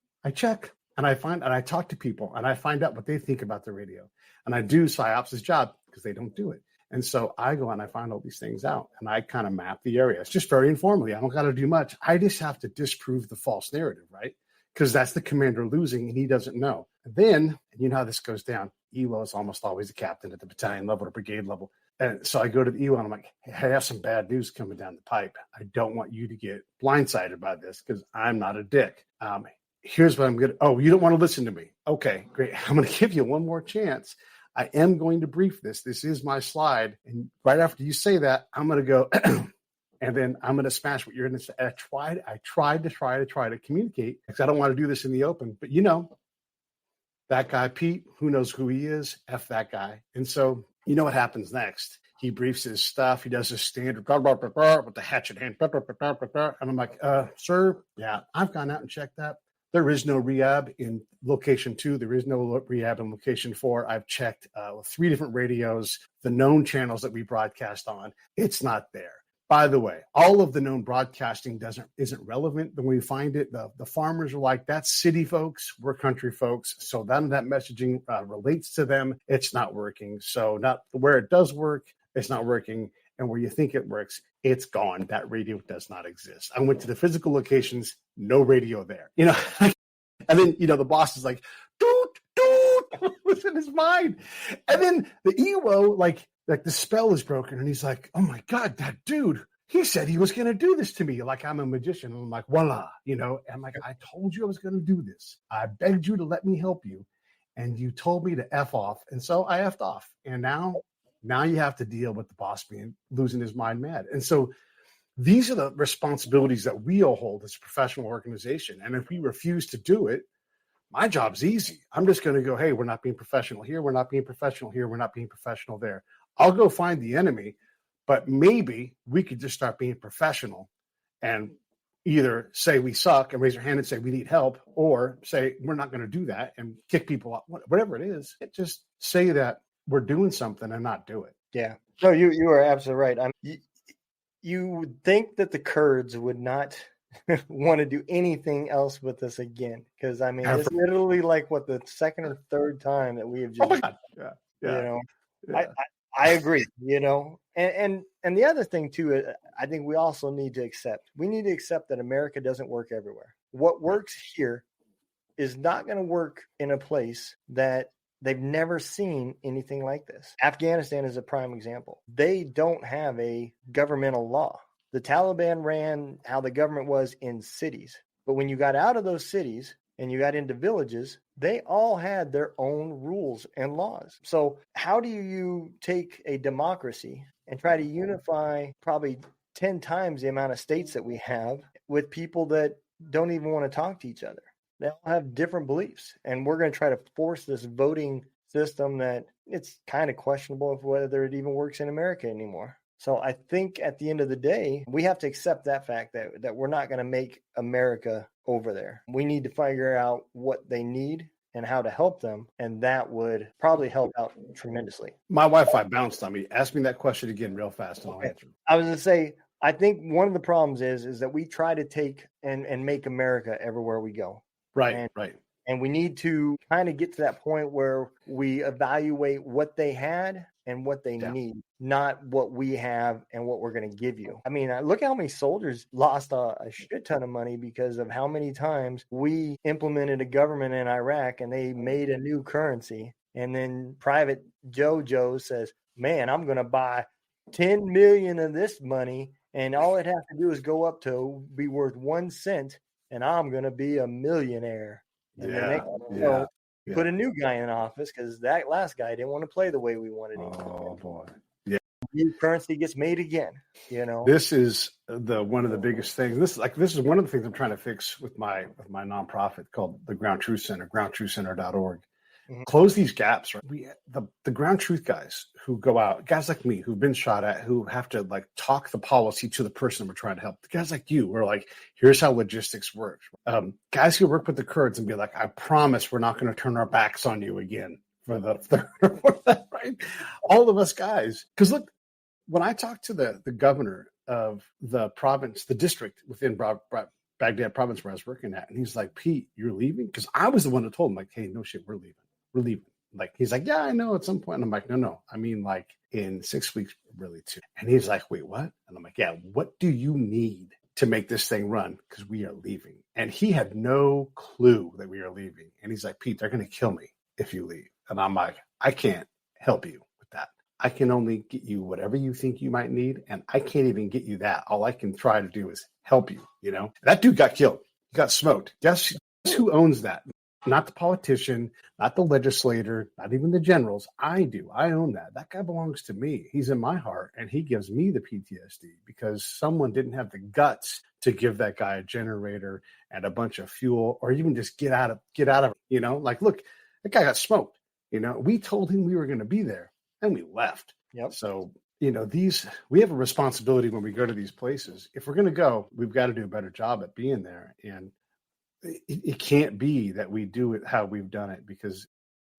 and I talk to people, and I find out what they think about the radio. And I do PSYOPs' job because they don't do it. And so I go and I find all these things out and I kind of map the area. It's just very informally. I don't got to do much. I just have to disprove the false narrative, right? Because that's the commander losing and he doesn't know. And then, you know how this goes down. EWO is almost always the captain at the battalion level or brigade level. And so I go to the EWO and I'm like, hey, I have some bad news coming down the pipe. I don't want you to get blindsided by this because I'm not a dick. Here's what I'm going to, you don't want to listen to me. Okay, great. I'm going to give you one more chance. I am going to brief this. This is my slide. And right after you say that, I'm going to go, and then I'm going to smash what you're going to say. I tried to communicate because I don't want to do this in the open. But that guy, Pete, who knows who he is? F that guy. And so you know what happens next? He briefs his stuff. He does his standard with the hatchet hand. And I'm like, sir, yeah, I've gone out and checked that. There is no rehab in location 2. There is no rehab in location 4. I've checked 3 different radios, the known channels that we broadcast on. It's not there. By the way, all of the known broadcasting isn't relevant. When we find it, the farmers are like, that's city folks, we're country folks. So none of that messaging relates to them. It's not working. So not where it does work, it's not working. And where you think it works, it's gone. That radio does not exist. I went to the physical locations, no radio there. And then, the boss is like, doot, doot, what's in his mind? And then the EWO, like the spell is broken. And he's like, oh my God, that dude, he said he was going to do this to me. Like I'm a magician. And I'm like, voila, and I'm like, I told you I was going to do this. I begged you to let me help you. And you told me to F off. And so I F'd off. And now you have to deal with the boss losing his mind mad. And so these are the responsibilities that we all hold as a professional organization. And if we refuse to do it, my job's easy. I'm just going to go, hey, we're not being professional here. We're not being professional here. We're not being professional there. I'll go find the enemy, but maybe we could just start being professional and either say we suck and raise our hand and say we need help, or say we're not going to do that and kick people out, whatever it is. Just say that we're doing something and not do it. Yeah. No, you are absolutely right. You would think that the Kurds would not want to do anything else with us again. Because, it's literally like, the second or third time that we have just, oh my God. Yeah. Yeah. I agree, And the other thing, too, I think we also need to accept. We need to accept that America doesn't work everywhere. What works here is not going to work in a place that they've never seen anything like this. Afghanistan is a prime example. They don't have a governmental law. The Taliban ran how the government was in cities. But when you got out of those cities and you got into villages, they all had their own rules and laws. So how do you take a democracy and try to unify probably 10 times the amount of states that we have with people that don't even want to talk to each other? They all have different beliefs, and we're going to try to force this voting system that it's kind of questionable of whether it even works in America anymore. So I think at the end of the day, we have to accept that fact that we're not going to make America over there. We need to figure out what they need and how to help them, and that would probably help out tremendously. My Wi-Fi bounced on me. Ask me that question again real fast, and I'll answer. I was going to say, I think one of the problems is that we try to take and make America everywhere we go. Right. And we need to kind of get to that point where we evaluate what they had and what they need, not what we have and what we're going to give you. Look at how many soldiers lost a shit ton of money because of how many times we implemented a government in Iraq and they made a new currency. And then Private Joe says, man, I'm going to buy 10 million of this money, and all it has to do is go up to be worth 1 cent, and I'm going to be a millionaire. And put a new guy in office because that last guy didn't want to play the way we wanted him. Oh, boy. Yeah. New currency gets made again, This is one of the biggest things. This is one of the things I'm trying to fix with my nonprofit called the Ground Truth Center, groundtruthcenter.org. Mm-hmm. Close these gaps, right? The ground truth guys who go out, guys like me who've been shot at, who have to talk the policy to the person we're trying to help. The guys like you, we're like, here's how logistics work. Guys who work with the Kurds and be like, I promise we're not going to turn our backs on you again for the third or fourth, right? All of us guys, because look, when I talked to the governor of the province, the district within Baghdad province where I was working at, and he's like, Pete, you're leaving? Because I was the one who told him, hey, no shit, we're leaving. He's like, yeah, I know at some point. And I'm like, no. I mean, in 6 weeks, really too. And he's like, wait, what? And I'm like, yeah, what do you need to make this thing run? Because we are leaving. And he had no clue that we are leaving. And he's like, Pete, they're going to kill me if you leave. And I'm like, I can't help you with that. I can only get you whatever you think you might need. And I can't even get you that. All I can try to do is help you, That dude got killed. He got smoked. Guess who owns that? Not the politician, not the legislator, not even the generals. I do. I own that. That guy belongs to me. He's in my heart, and he gives me the PTSD because someone didn't have the guts to give that guy a generator and a bunch of fuel, or even just get out of it. Like, look, that guy got smoked. We told him we were going to be there, and we left. Yep. So, we have a responsibility when we go to these places. If we're going to go, we've got to do a better job at being there. And it can't be that we do it how we've done it, because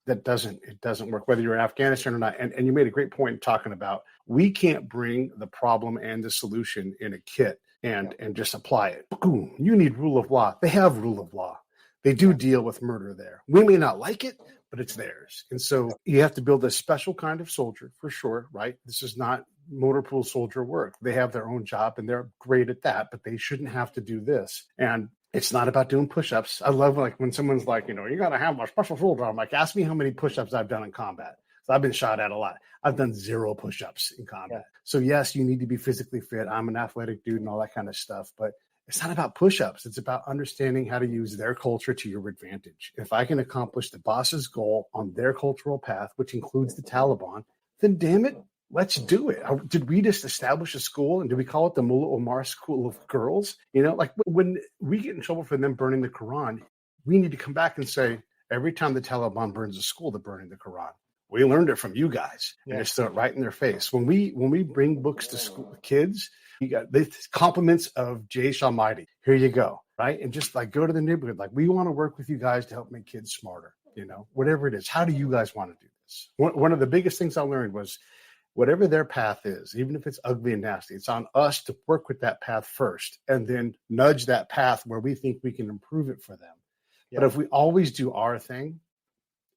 it doesn't work, whether you're in Afghanistan or not. And you made a great point talking about, we can't bring the problem and the solution in a kit and just apply it. Boom, you need rule of law. They have rule of law. They do deal with murder there. We may not like it, but it's theirs. And so you have to build a special kind of soldier for sure, right? This is not motor pool soldier work. They have their own job and they're great at that, but they shouldn't have to do this. And it's not about doing push-ups. I love when someone's like, you got to have a special soldier. I'm like, ask me how many push-ups I've done in combat. So I've been shot at a lot. I've done 0 push-ups in combat. Yeah. So yes, you need to be physically fit. I'm an athletic dude and all that kind of stuff, but it's not about push-ups. It's about understanding how to use their culture to your advantage. If I can accomplish the boss's goal on their cultural path, which includes the Taliban, then damn it, let's do it. Did we just establish a school, and did we call it the Mullah Omar School of Girls? Like when we get in trouble for them burning the Quran, we need to come back and say, every time the Taliban burns a school, they're burning the Quran. We learned it from you guys, and just throw it right in their face. When we bring books to school kids, you got the compliments of Jaysh Almighty. Here you go, right? And just go to the neighborhood. We want to work with you guys to help make kids smarter. Whatever it is. How do you guys want to do this? One of the biggest things I learned was, whatever their path is, even if it's ugly and nasty, it's on us to work with that path first and then nudge that path where we think we can improve it for them. Yeah. But if we always do our thing,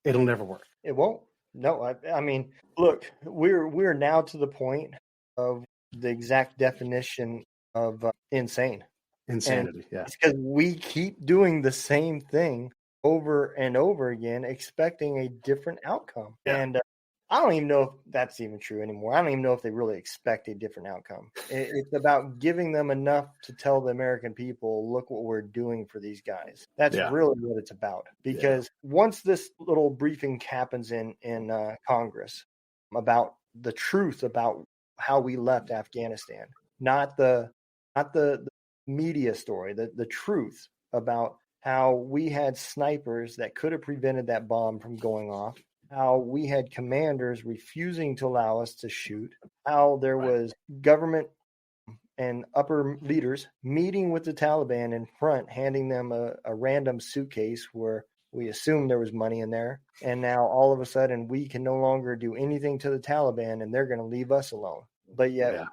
it'll never work. It won't. No, I mean, look, we're now to the point of the exact definition of insanity. And yeah. It's because we keep doing the same thing over and over again, expecting a different outcome. Yeah. And I don't even know if that's even true anymore. I don't even know if they really expect a different outcome. It's about giving them enough to tell the American people, look what we're doing for these guys. That's really what it's about. Because once this little briefing happens in Congress about the truth about how we left Afghanistan, not the media story, the truth about how we had snipers that could have prevented that bomb from going off, how we had commanders refusing to allow us to shoot, how there was government and upper leaders meeting with the Taliban in front, handing them a random suitcase where we assumed there was money in there. And now all of a sudden we can no longer do anything to the Taliban and they're going to leave us alone. But yet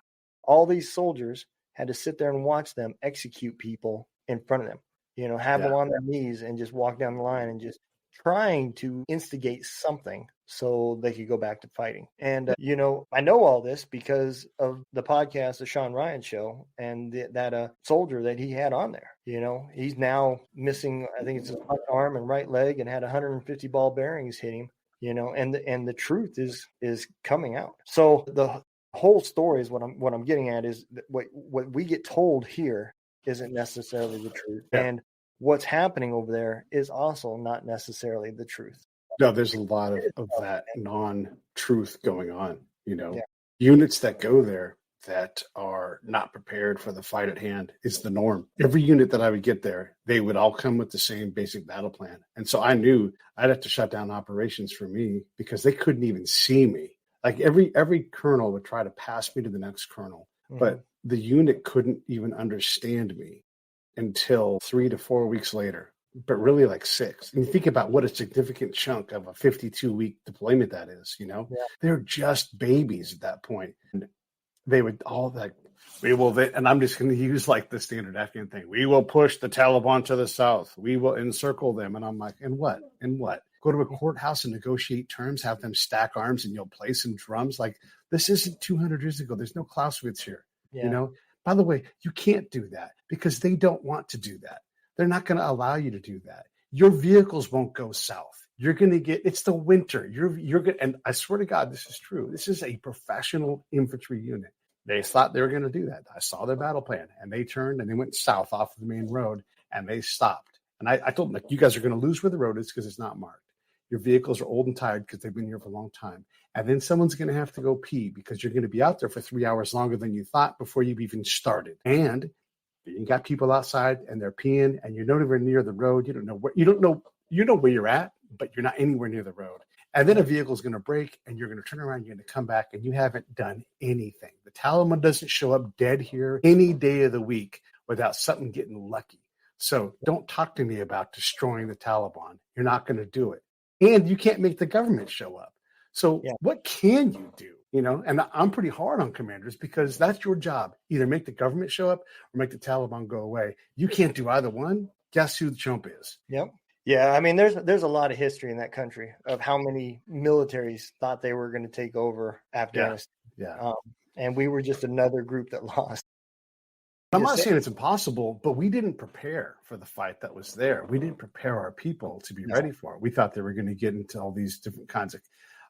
all these soldiers had to sit there and watch them execute people in front of them, have them on their knees and just walk down the line and just trying to instigate something so they could go back to fighting. And, I know all this because of the podcast, the Sean Ryan Show, and that soldier that he had on there. He's now missing, I think it's his left arm and right leg, and had 150 ball bearings hit him, and the truth is coming out. So the whole story is what I'm getting at is that what we get told here isn't necessarily the truth. Yeah. And what's happening over there is also not necessarily the truth. No, there's a lot of that non-truth going on, Units that go there that are not prepared for the fight at hand is the norm. Every unit that I would get there, they would all come with the same basic battle plan. And so I knew I'd have to shut down operations for me because they couldn't even see me. Every colonel would try to pass me to the next colonel, but the unit couldn't even understand me until 3 to 4 weeks later, but really 6. And you think about what a significant chunk of a 52-week deployment that is, They're just babies at that point. And they would all and I'm just going to use the standard Afghan thing. We will push the Taliban to the south. We will encircle them. And I'm like, and what? And what? Go to a courthouse and negotiate terms, have them stack arms and you'll play some drums. This isn't 200 years ago. There's no Clausewitz here, By the way, you can't do that because they don't want to do that. They're not going to allow you to do that. Your vehicles won't go south. You're going to it's the winter. You're going, and I swear to God, this is true. This is a professional infantry unit. They thought they were going to do that. I saw their battle plan and they turned and they went south off of the main road and they stopped. And I told them, like, you guys are going to lose where the road is because it's not marked. Your vehicles are old and tired because they've been here for a long time. And then someone's going to have to go pee because you're going to be out there for 3 hours longer than you thought before you've even started. And you got people outside and they're peeing and you're not even near the road. You know where you're at, but you're not anywhere near the road. And then a vehicle is going to break and you're going to turn around, you're going to come back and you haven't done anything. The Taliban doesn't show up dead here any day of the week without something getting lucky. So don't talk to me about destroying the Taliban. You're not going to do it. And you can't make the government show up. So what can you do? You know, and I'm pretty hard on commanders because that's your job. Either make the government show up or make the Taliban go away. You can't do either one. Guess who the chump is? Yep. Yeah, I mean, there's a lot of history in that country of how many militaries thought they were going to take over Afghanistan. Yeah. And we were just another group that lost. I'm not saying it's impossible, but we didn't prepare for the fight that was there. We didn't prepare our people to be ready for it. We thought they were going to get into all these different kinds of.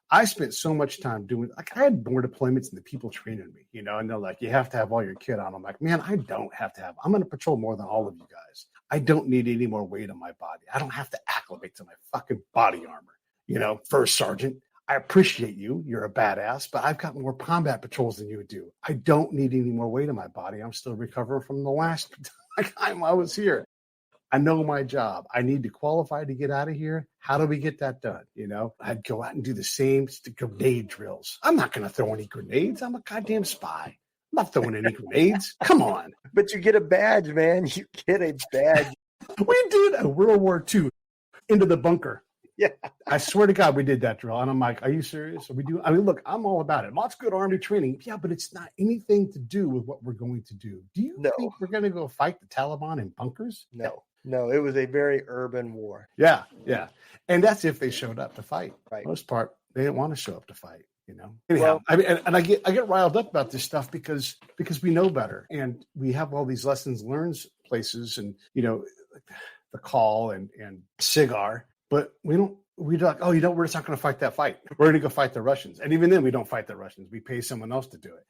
I spent so much time doing, like, I had more deployments than the people training me, you know, and they're like, you have to have all your kit on. I'm like, man, I don't have to have, I'm going to patrol more than all of you guys. I don't need any more weight on my body. I don't have to acclimate to my fucking body armor, you know, first sergeant. I appreciate you. You're a badass, but I've got more combat patrols than you do. I don't need any more weight on my body. I'm still recovering from the last time I was here. I know my job. I need to qualify to get out of here. How do we get that done? You know, I'd go out and do the same grenade drills. I'm not going to throw any grenades. I'm a goddamn spy. I'm not throwing any grenades. Come on. But you get a badge, man. You get a badge. We did a World War II into the bunker. Yeah. I swear to God, we did that drill. And I'm like, are you serious? We do. I mean, look, I'm all about it. Lots of good Army training. Yeah, but it's not anything to do with what we're going to do. Do you think we're going to go fight the Taliban in bunkers? No, it was a very urban war. Yeah. And that's if they showed up to fight. Right. For the most part, they didn't want to show up to fight, you know. Anyhow, I mean, and I get riled up about this stuff because we know better. And we have all these lessons learned places and, you know, the call and cigar, but we're like, oh, you know, we're just not going to fight that fight. We're going to go fight the Russians. And even then we don't fight the Russians. We pay someone else to do it.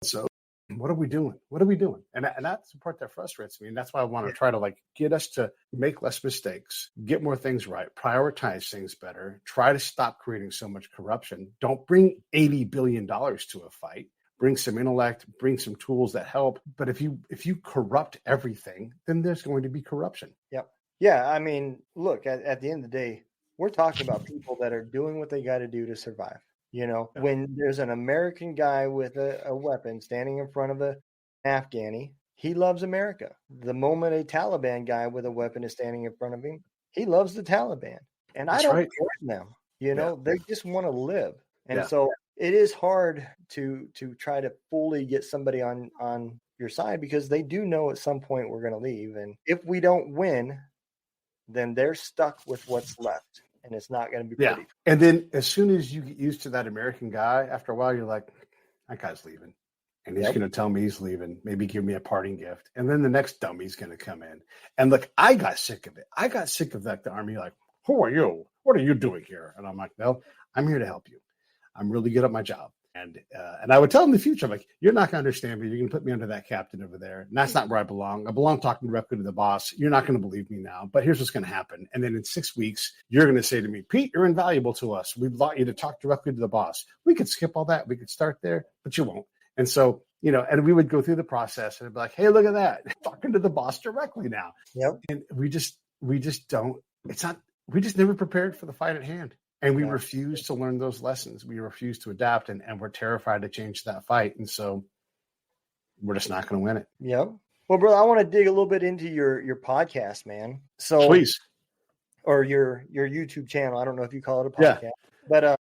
So what are we doing? And that's the part that frustrates me. And that's why I want to try to, like, get us to make less mistakes, get more things right, prioritize things better, try to stop creating so much corruption. Don't bring $80 billion to a fight. Bring some intellect, bring some tools that help. But if you corrupt everything, then there's going to be corruption. Yep. Yeah. I mean, look, at the end of the day, we're talking about people that are doing what they got to do to survive. You know, when there's an American guy with a weapon standing in front of an Afghani, he loves America. The moment a Taliban guy with a weapon is standing in front of him, he loves the Taliban. And I don't blame them. You know, they just want to live. And so it is hard to try to fully get somebody on your side because they do know at some point we're going to leave. And if we don't win, then they're stuck with what's left. And it's not going to be pretty. And then as soon as you get used to that American guy, after a while, you're like, that guy's leaving. And he's going to tell me he's leaving, maybe give me a parting gift. And then the next dummy's going to come in. And look, I got sick of it. I got sick of that. The Army, like, who are you? What are you doing here? And I'm like, no, I'm here to help you. I'm really good at my job. And I would tell him in the future, I'm like, you're not going to understand me. You're going to put me under that captain over there. And that's not where I belong. I belong talking directly to the boss. You're not going to believe me now, but here's what's going to happen. And then in 6 weeks, you're going to say to me, Pete, you're invaluable to us. We'd like you to talk directly to the boss. We could skip all that. We could start there, but you won't. And so, you know, and we would go through the process and it'd be like, hey, look at that. Talking to the boss directly now. Yep. And we just don't, we just never prepared for the fight at hand. And we refuse to learn those lessons. We refuse to adapt, and we're terrified to change that fight. And so we're just not going to win it. Yep. Well, brother, I want to dig a little bit into your podcast, man. So please. Or your YouTube channel. I don't know if you call it a podcast. But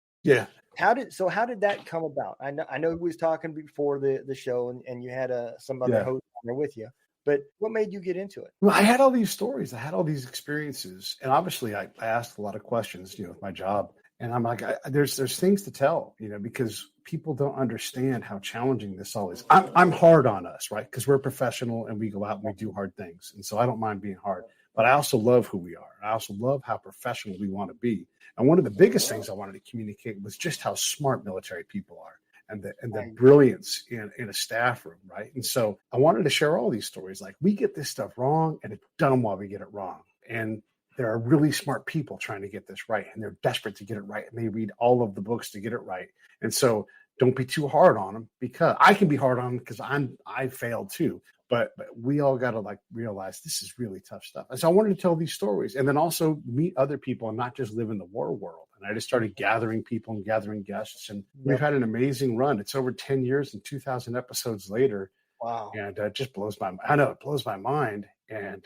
how did that come about? I know we was talking before the show and you had some other host on there with you. But what made you get into it? Well, I had all these stories. I had all these experiences. And obviously I asked a lot of questions, you know, with my job. And I'm like, there's things to tell, you know, because people don't understand how challenging this all is. I'm hard on us, right? Because we're professional and we go out and we do hard things. And so I don't mind being hard. But I also love who we are. I also love how professional we want to be. And one of the biggest things I wanted to communicate was just how smart military people are. And the brilliance in a staff room, right? And so I wanted to share all these stories. Like, we get this stuff wrong, and it's dumb while we get it wrong. And there are really smart people trying to get this right, and they're desperate to get it right, and they read all of the books to get it right. And so don't be too hard on them, because I can be hard on them because I failed too. But we all got to like realize this is really tough stuff. And so I wanted to tell these stories and then also meet other people and not just live in the war world. And I just started gathering people and gathering guests, and we've had an amazing run. It's over 10 years and 2,000 episodes later. Wow. And it just blows I know it blows my mind. And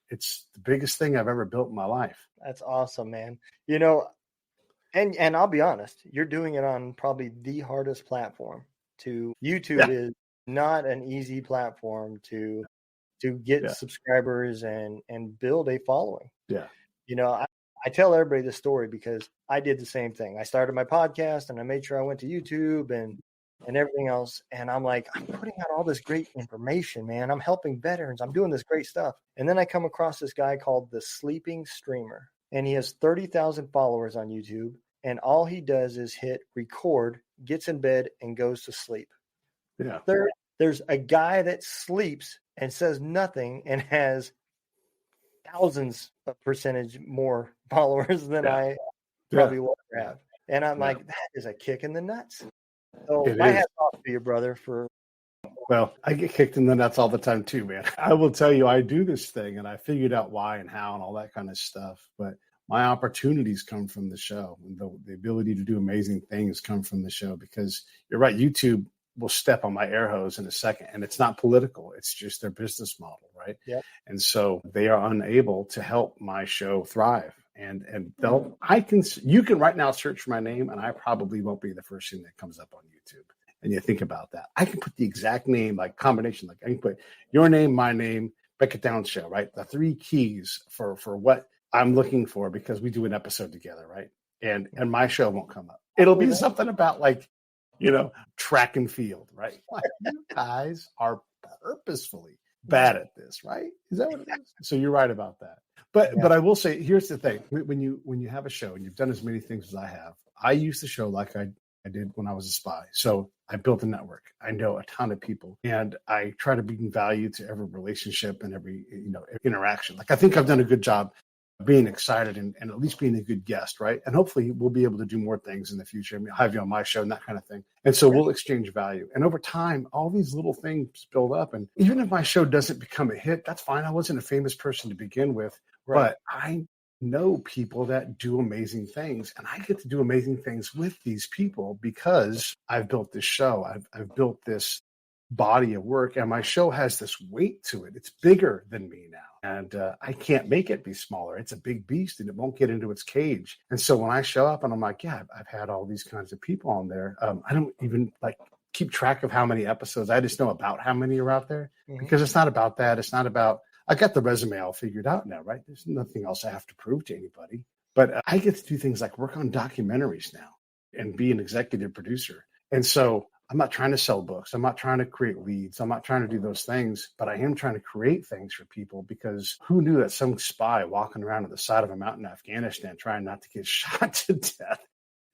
it's the biggest thing I've ever built in my life. That's awesome, man. You know, and I'll be honest, you're doing it on probably the hardest platform. YouTube is not an easy platform to get subscribers and build a following. Yeah. You know, I tell everybody this story because I did the same thing. I started my podcast and I made sure I went to YouTube and everything else. And I'm like, I'm putting out all this great information, man. I'm helping veterans. I'm doing this great stuff. And then I come across this guy called the Sleeping Streamer, and he has 30,000 followers on YouTube. And all he does is hit record, gets in bed, and goes to sleep. Yeah. There's a guy that sleeps and says nothing and has thousands of percentage more followers than I probably will ever have. And I'm like, that is a kick in the nuts. So my hat's off to you, brother, for. Well, I get kicked in the nuts all the time too, man. I will tell you, I do this thing and I figured out why and how and all that kind of stuff. But my opportunities come from the show. And the ability to do amazing things come from the show, because you're right. YouTube will step on my air hose in a second, and it's not political. It's just their business model, right? Yeah. And so they are unable to help my show thrive. And you can right now search for my name, and I probably won't be the first thing that comes up on YouTube. And you think about that. I can put the exact name, like combination, like I can put your name, my name, Break It Down Show, right? The 3 keys for what I'm looking for, because we do an episode together, right? And my show won't come up. It'll be something about like, track and field, right? Like, you guys are purposefully bad at this, right? Is that what it is? So you're right about that. But I will say, here's the thing: when you have a show and you've done as many things as I have, I use the show like I did when I was a spy. So I built a network. I know a ton of people, and I try to bring value to every relationship and every interaction. Like, I think I've done a good job being excited and at least being a good guest, right? And hopefully we'll be able to do more things in the future. I mean, have you on my show and that kind of thing. And so we'll exchange value. And over time, all these little things build up. And even if my show doesn't become a hit, that's fine. I wasn't a famous person to begin with, but I know people that do amazing things, and I get to do amazing things with these people because I've built this show. I've built this body of work, and my show has this weight to it. It's bigger than me now. And I can't make it be smaller. It's a big beast, and it won't get into its cage. And so when I show up and I'm like, I've had all these kinds of people on there. I don't even keep track of how many episodes. I just know about how many are out there, because it's not about that. It's not about, I got the resume all figured out now, right? There's nothing else I have to prove to anybody. But I get to do things like work on documentaries now and be an executive producer. And so I'm not trying to sell books. I'm not trying to create leads. I'm not trying to do those things, but I am trying to create things for people, because who knew that some spy walking around on the side of a mountain in Afghanistan trying not to get shot to death,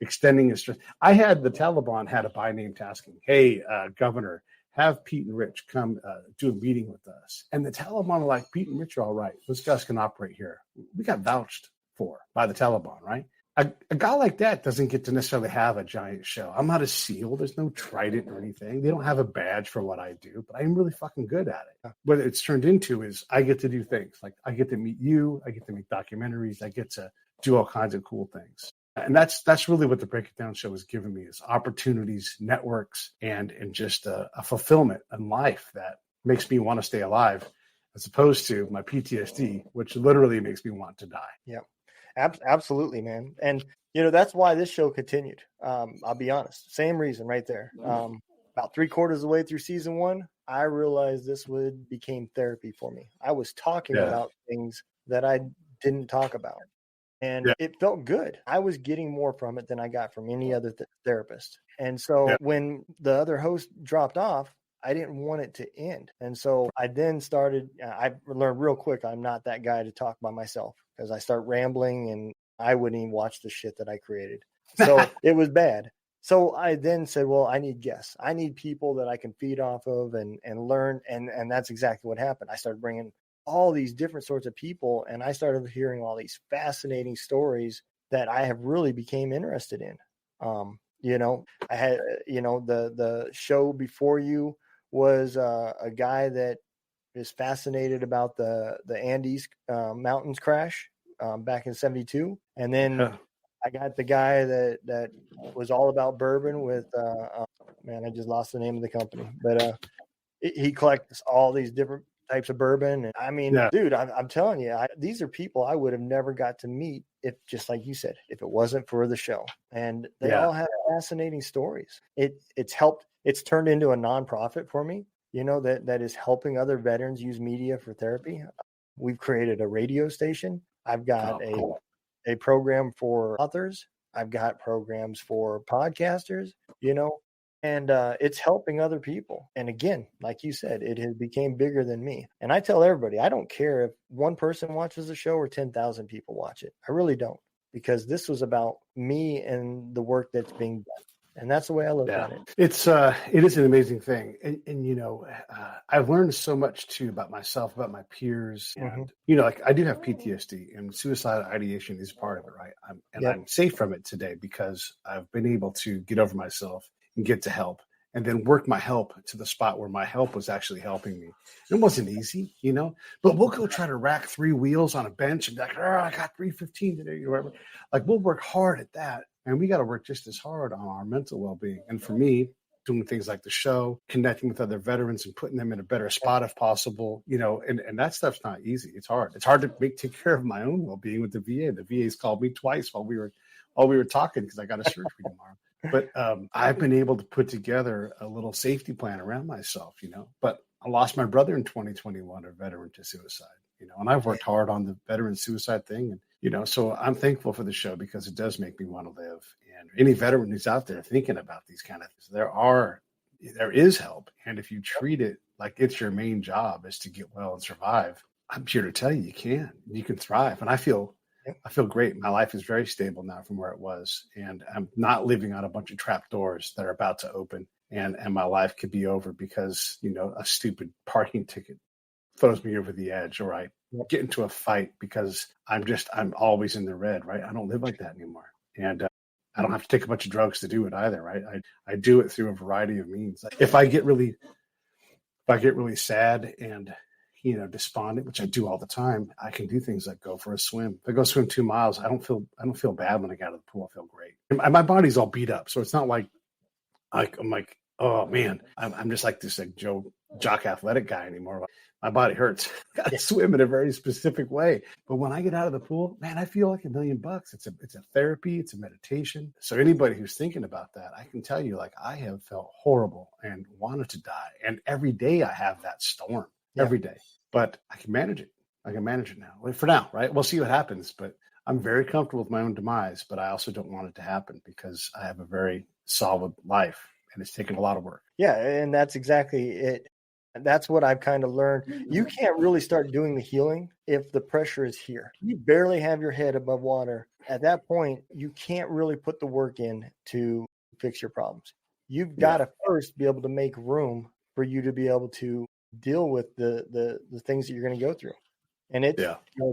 extending his strength. The Taliban had a by name tasking. Hey, governor, have Pete and Rich come do a meeting with us. And the Taliban are like, Pete and Rich are all right. Those guys can operate here. We got vouched for by the Taliban, right? A guy like that doesn't get to necessarily have a giant show. I'm not a SEAL. There's no trident or anything. They don't have a badge for what I do, but I'm really fucking good at it. What it's turned into is I get to do things. Like, I get to meet you. I get to make documentaries. I get to do all kinds of cool things. And that's really what the Break It Down show has given me, is opportunities, networks, and just a fulfillment in life that makes me want to stay alive, as opposed to my PTSD, which literally makes me want to die. Yeah. Absolutely, man. And, that's why this show continued. I'll be honest. Same reason right there. About 3/4 of the way through season 1, I realized this became therapy for me. I was talking about things that I didn't talk about. And it felt good. I was getting more from it than I got from any other therapist. And so when the other host dropped off, I didn't want it to end. And so I then started, I learned real quick, I'm not that guy to talk by myself, because I start rambling and I wouldn't even watch the shit that I created. So it was bad. So I then said, well, I need guests. I need people that I can feed off of and learn. And that's exactly what happened. I started bringing all these different sorts of people, and I started hearing all these fascinating stories that I have really became interested in. I had, the show before you was a guy that is fascinated about the Andes mountains crash back in '72, and then I got the guy that was all about bourbon with man, I just lost the name of the company, but he collects all these different types of bourbon. And I mean, dude, I'm telling you, these are people I would have never got to meet if, just like you said, if it wasn't for the show. And they all have fascinating stories. It's helped. It's turned into a nonprofit for me, that is helping other veterans use media for therapy. We've created a radio station. I've got a program for authors. I've got programs for podcasters, and it's helping other people. And again, like you said, it has became bigger than me. And I tell everybody, I don't care if one person watches the show or 10,000 people watch it. I really don't, because this was about me and the work that's being done. And that's the way I look at it. It is an amazing thing. And I've learned so much too about myself, about my peers. And, like I do have PTSD, and suicidal ideation is part of it, right? I'm safe from it today because I've been able to get over myself and get to help, and then work my help to the spot where my help was actually helping me. It wasn't easy, but we'll go try to rack 3 wheels on a bench and be like, I got 315 today, or whatever. Like, we'll work hard at that. And we got to work just as hard on our mental well-being. And for me, doing things like the show, connecting with other veterans and putting them in a better spot if possible, and that stuff's not easy. It's hard. It's hard to take care of my own well-being with the VA. The VA's called me twice while we were talking because I got a surgery tomorrow. But I've been able to put together a little safety plan around myself, But I lost my brother in 2021, a veteran to suicide, and I've worked hard on the veteran suicide thing. And, so I'm thankful for the show because it does make me want to live. And any veteran who's out there thinking about these kind of things, there is help. And if you treat it like it's your main job is to get well and survive, I'm here to tell you, you can thrive. And I feel great. My life is very stable now from where it was. And I'm not living on a bunch of trap doors that are about to open. And my life could be over because, a stupid parking ticket throws me over the edge, or I get into a fight because I'm always in the red, right? I don't live like that anymore. And I don't have to take a bunch of drugs to do it either, right? I do it through a variety of means. If I get really sad and, despondent, which I do all the time, I can do things like go for a swim. If I go swim 2 miles, I don't feel bad when I get out of the pool. I feel great. And my body's all beat up. So it's not like I'm like, oh man, I'm just like this like jock athletic guy anymore. My body hurts. I gotta swim in a very specific way. But when I get out of the pool, man, I feel like $1 million. It's a therapy. It's a meditation. So anybody who's thinking about that, I can tell you, like, I have felt horrible and wanted to die. And every day I have that storm every day, but I can manage it. I can manage it now. For now, right? We'll see what happens, but I'm very comfortable with my own demise, but I also don't want it to happen because I have a very solid life and it's taken a lot of work. Yeah. And that's exactly it. That's what I've kind of learned. You can't really start doing the healing if the pressure is here. You barely have your head above water. At that point, you can't really put the work in to fix your problems. You've got to first be able to make room for you to be able to deal with the things that you're going to go through. And it's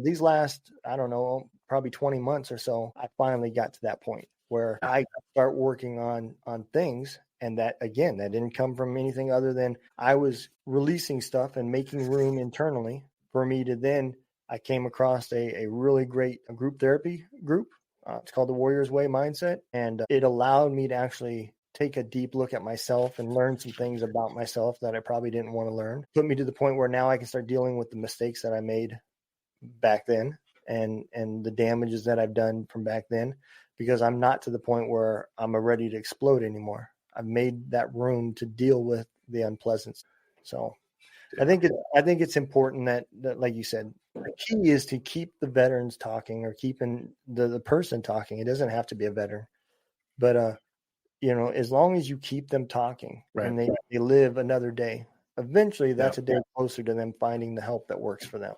these last, I don't know, probably 20 months or so, I finally got to that point where I start working on things. And that, again, that didn't come from anything other than I was releasing stuff and making room internally for me to then, I came across a really great group therapy group. It's called the Warrior's Way Mindset. And it allowed me to actually take a deep look at myself and learn some things about myself that I probably didn't want to learn. Put me to the point where now I can start dealing with the mistakes that I made back then and the damages that I've done from back then, because I'm not to the point where I'm ready to explode anymore. I've made that room to deal with the unpleasant. So I think it's important that like you said, the key is to keep the veterans talking or keeping the person talking. It doesn't have to be a veteran, but as long as you keep them talking and they live another day, eventually that's a day closer to them finding the help that works for them.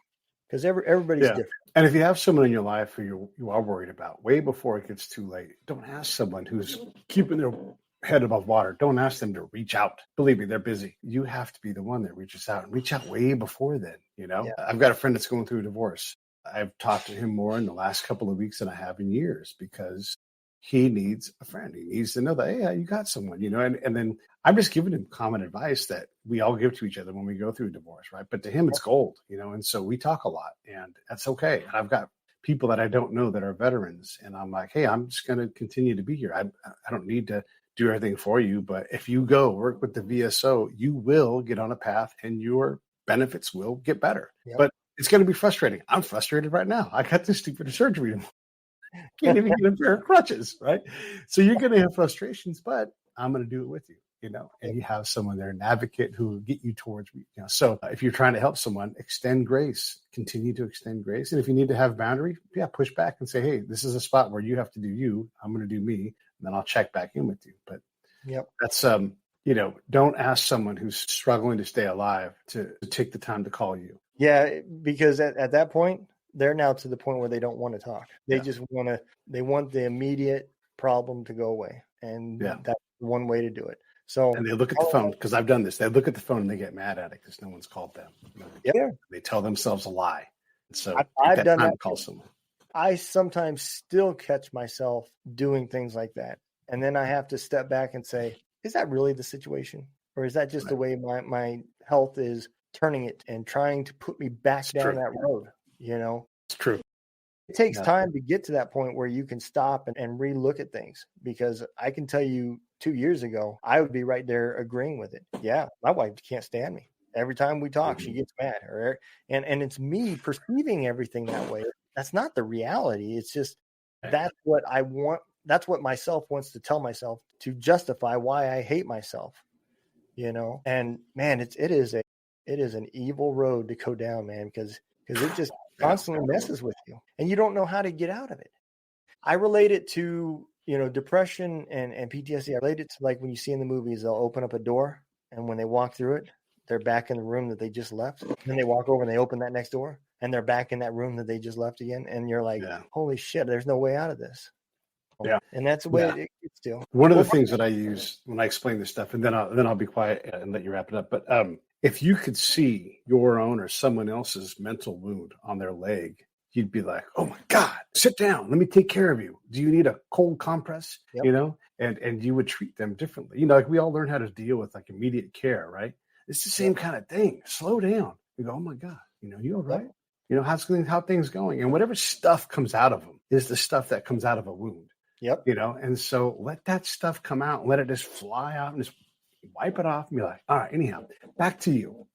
Because everybody's different. And if you have someone in your life who you are worried about, way before it gets too late, don't ask someone who's keeping their head above water. Don't ask them to reach out. Believe me, they're busy. You have to be the one that reaches out and reach out way before then. Yeah. I've got a friend that's going through a divorce. I've talked to him more in the last couple of weeks than I have in years because he needs a friend. He needs to know that, hey, you got someone, and then I'm just giving him common advice that we all give to each other when we go through a divorce, right? But to him, it's gold, and so we talk a lot, and that's okay. And I've got people that I don't know that are veterans, and I'm like, hey, I'm just going to continue to be here. I don't need to do everything for you, but if you go work with the VSO, you will get on a path and your benefits will get better. Yep. But it's going to be frustrating. I'm frustrated right now. I got this stupid surgery. Can't even get a pair of crutches, right? So you're going to have frustrations, but I'm going to do it with you, and you have someone there, an advocate who will get you towards, So if you're trying to help someone, extend grace, continue to extend grace. And if you need to have boundary, push back and say, hey, this is a spot where you have to do you. I'm going to do me. And then I'll check back in with you. But that's, don't ask someone who's struggling to stay alive to take the time to call you. Yeah, because at that point, they're now to the point where they don't want to talk. They just want the immediate problem to go away. And that's one way to do it. So, and they look at the phone, because I've done this. They look at the phone and they get mad at it because no one's called them. They tell themselves a lie. So I've done that. To call someone. I sometimes still catch myself doing things like that. And then I have to step back and say, is that really the situation? Or is that just the way my health is turning it and trying to put me back down that road? It's true. It takes time to get to that point where you can stop and relook at things, because I can tell you 2 years ago, I would be right there agreeing with it. Yeah, my wife can't stand me. Every time we talk, she gets mad. And it's me perceiving everything that way. That's not the reality. It's just that's what I want. That's what myself wants to tell myself to justify why I hate myself. And man, it is an evil road to go down, man, because it just constantly messes with you and you don't know how to get out of it. I relate it to, depression and PTSD. I relate it to like when you see in the movies, they'll open up a door and when they walk through it, they're back in the room that they just left. Then they walk over and they open that next door and they're back in that room that they just left again. And you're like, holy shit, there's no way out of this. Yeah. And that's the way it gets to. One of the things that I use when I explain this stuff, and then I'll be quiet and let you wrap it up. But if you could see your own or someone else's mental wound on their leg, you'd be like, oh my God, sit down. Let me take care of you. Do you need a cold compress? Yep. And you would treat them differently. Like we all learn how to deal with like immediate care, right? It's the same kind of thing. Slow down. You go, oh my God, you all right? How things going? And whatever stuff comes out of them is the stuff that comes out of a wound. Yep. And so let that stuff come out and let it just fly out and just wipe it off and be like, all right, anyhow, back to you,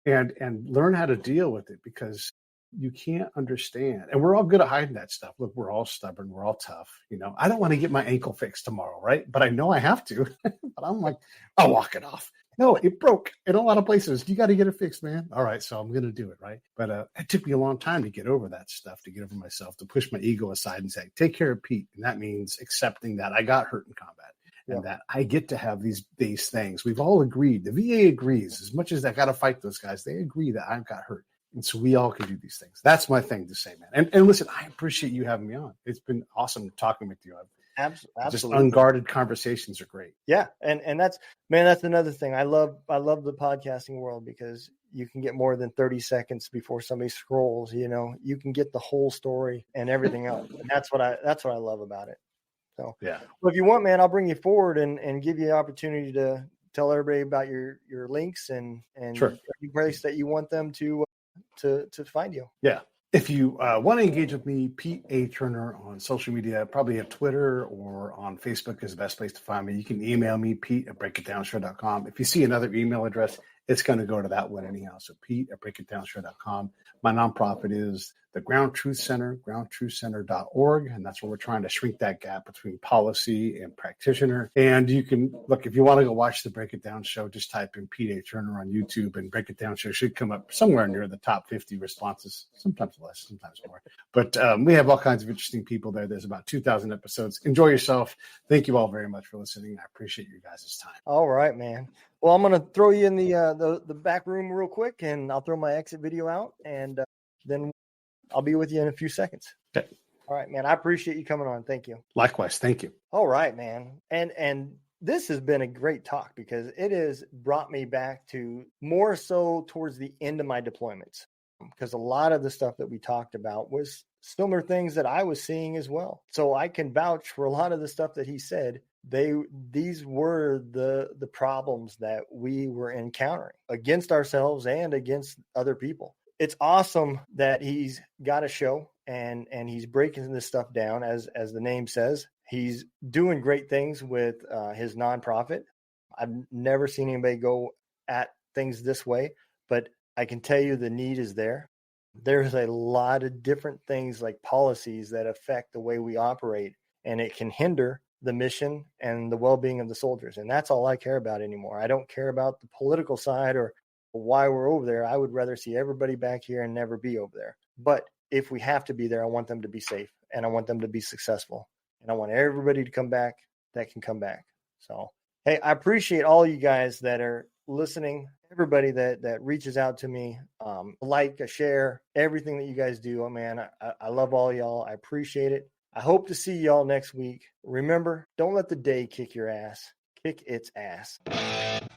and learn how to deal with it, because you can't understand. And we're all good at hiding that stuff. Look, we're all stubborn. We're all tough. I don't want to get my ankle fixed tomorrow, right? But I know I have to. But I'm like, I'll walk it off. No, it broke in a lot of places. You got to get it fixed, man. All right, so I'm going to do it, right? But it took me a long time to get over that stuff, to get over myself, to push my ego aside and say, take care of Pete. And that means accepting that I got hurt in combat and that I get to have these things. We've all agreed. The VA agrees. As much as I got to fight those guys, they agree that I've got hurt. And so we all can do these things. That's my thing to say, man. And listen, I appreciate you having me on. It's been awesome talking with you. Absolutely. Just unguarded conversations are great. Yeah. And that's another thing. I love the podcasting world, because you can get more than 30 seconds before somebody scrolls, you can get the whole story and everything else. And that's what I love about it. So, well, if you want, man, I'll bring you forward and give you the opportunity to tell everybody about your links and every place that you want them to find you. Yeah. If you want to engage with me, Pete A. Turner on social media, probably at Twitter or on Facebook is the best place to find me. You can email me, pete@breakitdownshow.com. If you see another email address, it's going to go to that one anyhow. So pete@breakitdownshow.com. My nonprofit is the Ground Truth Center, groundtruthcenter.org. And that's where we're trying to shrink that gap between policy and practitioner. And you can look, if you want to go watch the Break It Down show, just type in Pete A. Turner on YouTube, and Break It Down show should come up somewhere near the top 50 responses, sometimes less, sometimes more. But we have all kinds of interesting people there. There's about 2,000 episodes. Enjoy yourself. Thank you all very much for listening. I appreciate you guys' time. All right, man. Well, I'm going to throw you in the back room real quick, and I'll throw my exit video out, and then I'll be with you in a few seconds. Okay. All right, man. I appreciate you coming on. Thank you. Likewise. Thank you. All right, man. And this has been a great talk because it has brought me back to more so towards the end of my deployments, because a lot of the stuff that we talked about was similar things that I was seeing as well. So I can vouch for a lot of the stuff that he said. These were the problems that we were encountering against ourselves and against other people. It's awesome that he's got a show and he's breaking this stuff down, as the name says. He's doing great things with his nonprofit. I've never seen anybody go at things this way, but I can tell you the need is there. There's a lot of different things like policies that affect the way we operate, and it can hinder the mission and the well-being of the soldiers. And that's all I care about anymore. I don't care about the political side or why we're over there. I would rather see everybody back here and never be over there. But if we have to be there, I want them to be safe and I want them to be successful. And I want everybody to come back that can come back. So, hey, I appreciate all you guys that are listening, everybody that reaches out to me, like, share, everything that you guys do. Oh, man, I love all y'all. I appreciate it. I hope to see y'all next week. Remember, don't let the day kick your ass. Kick its ass.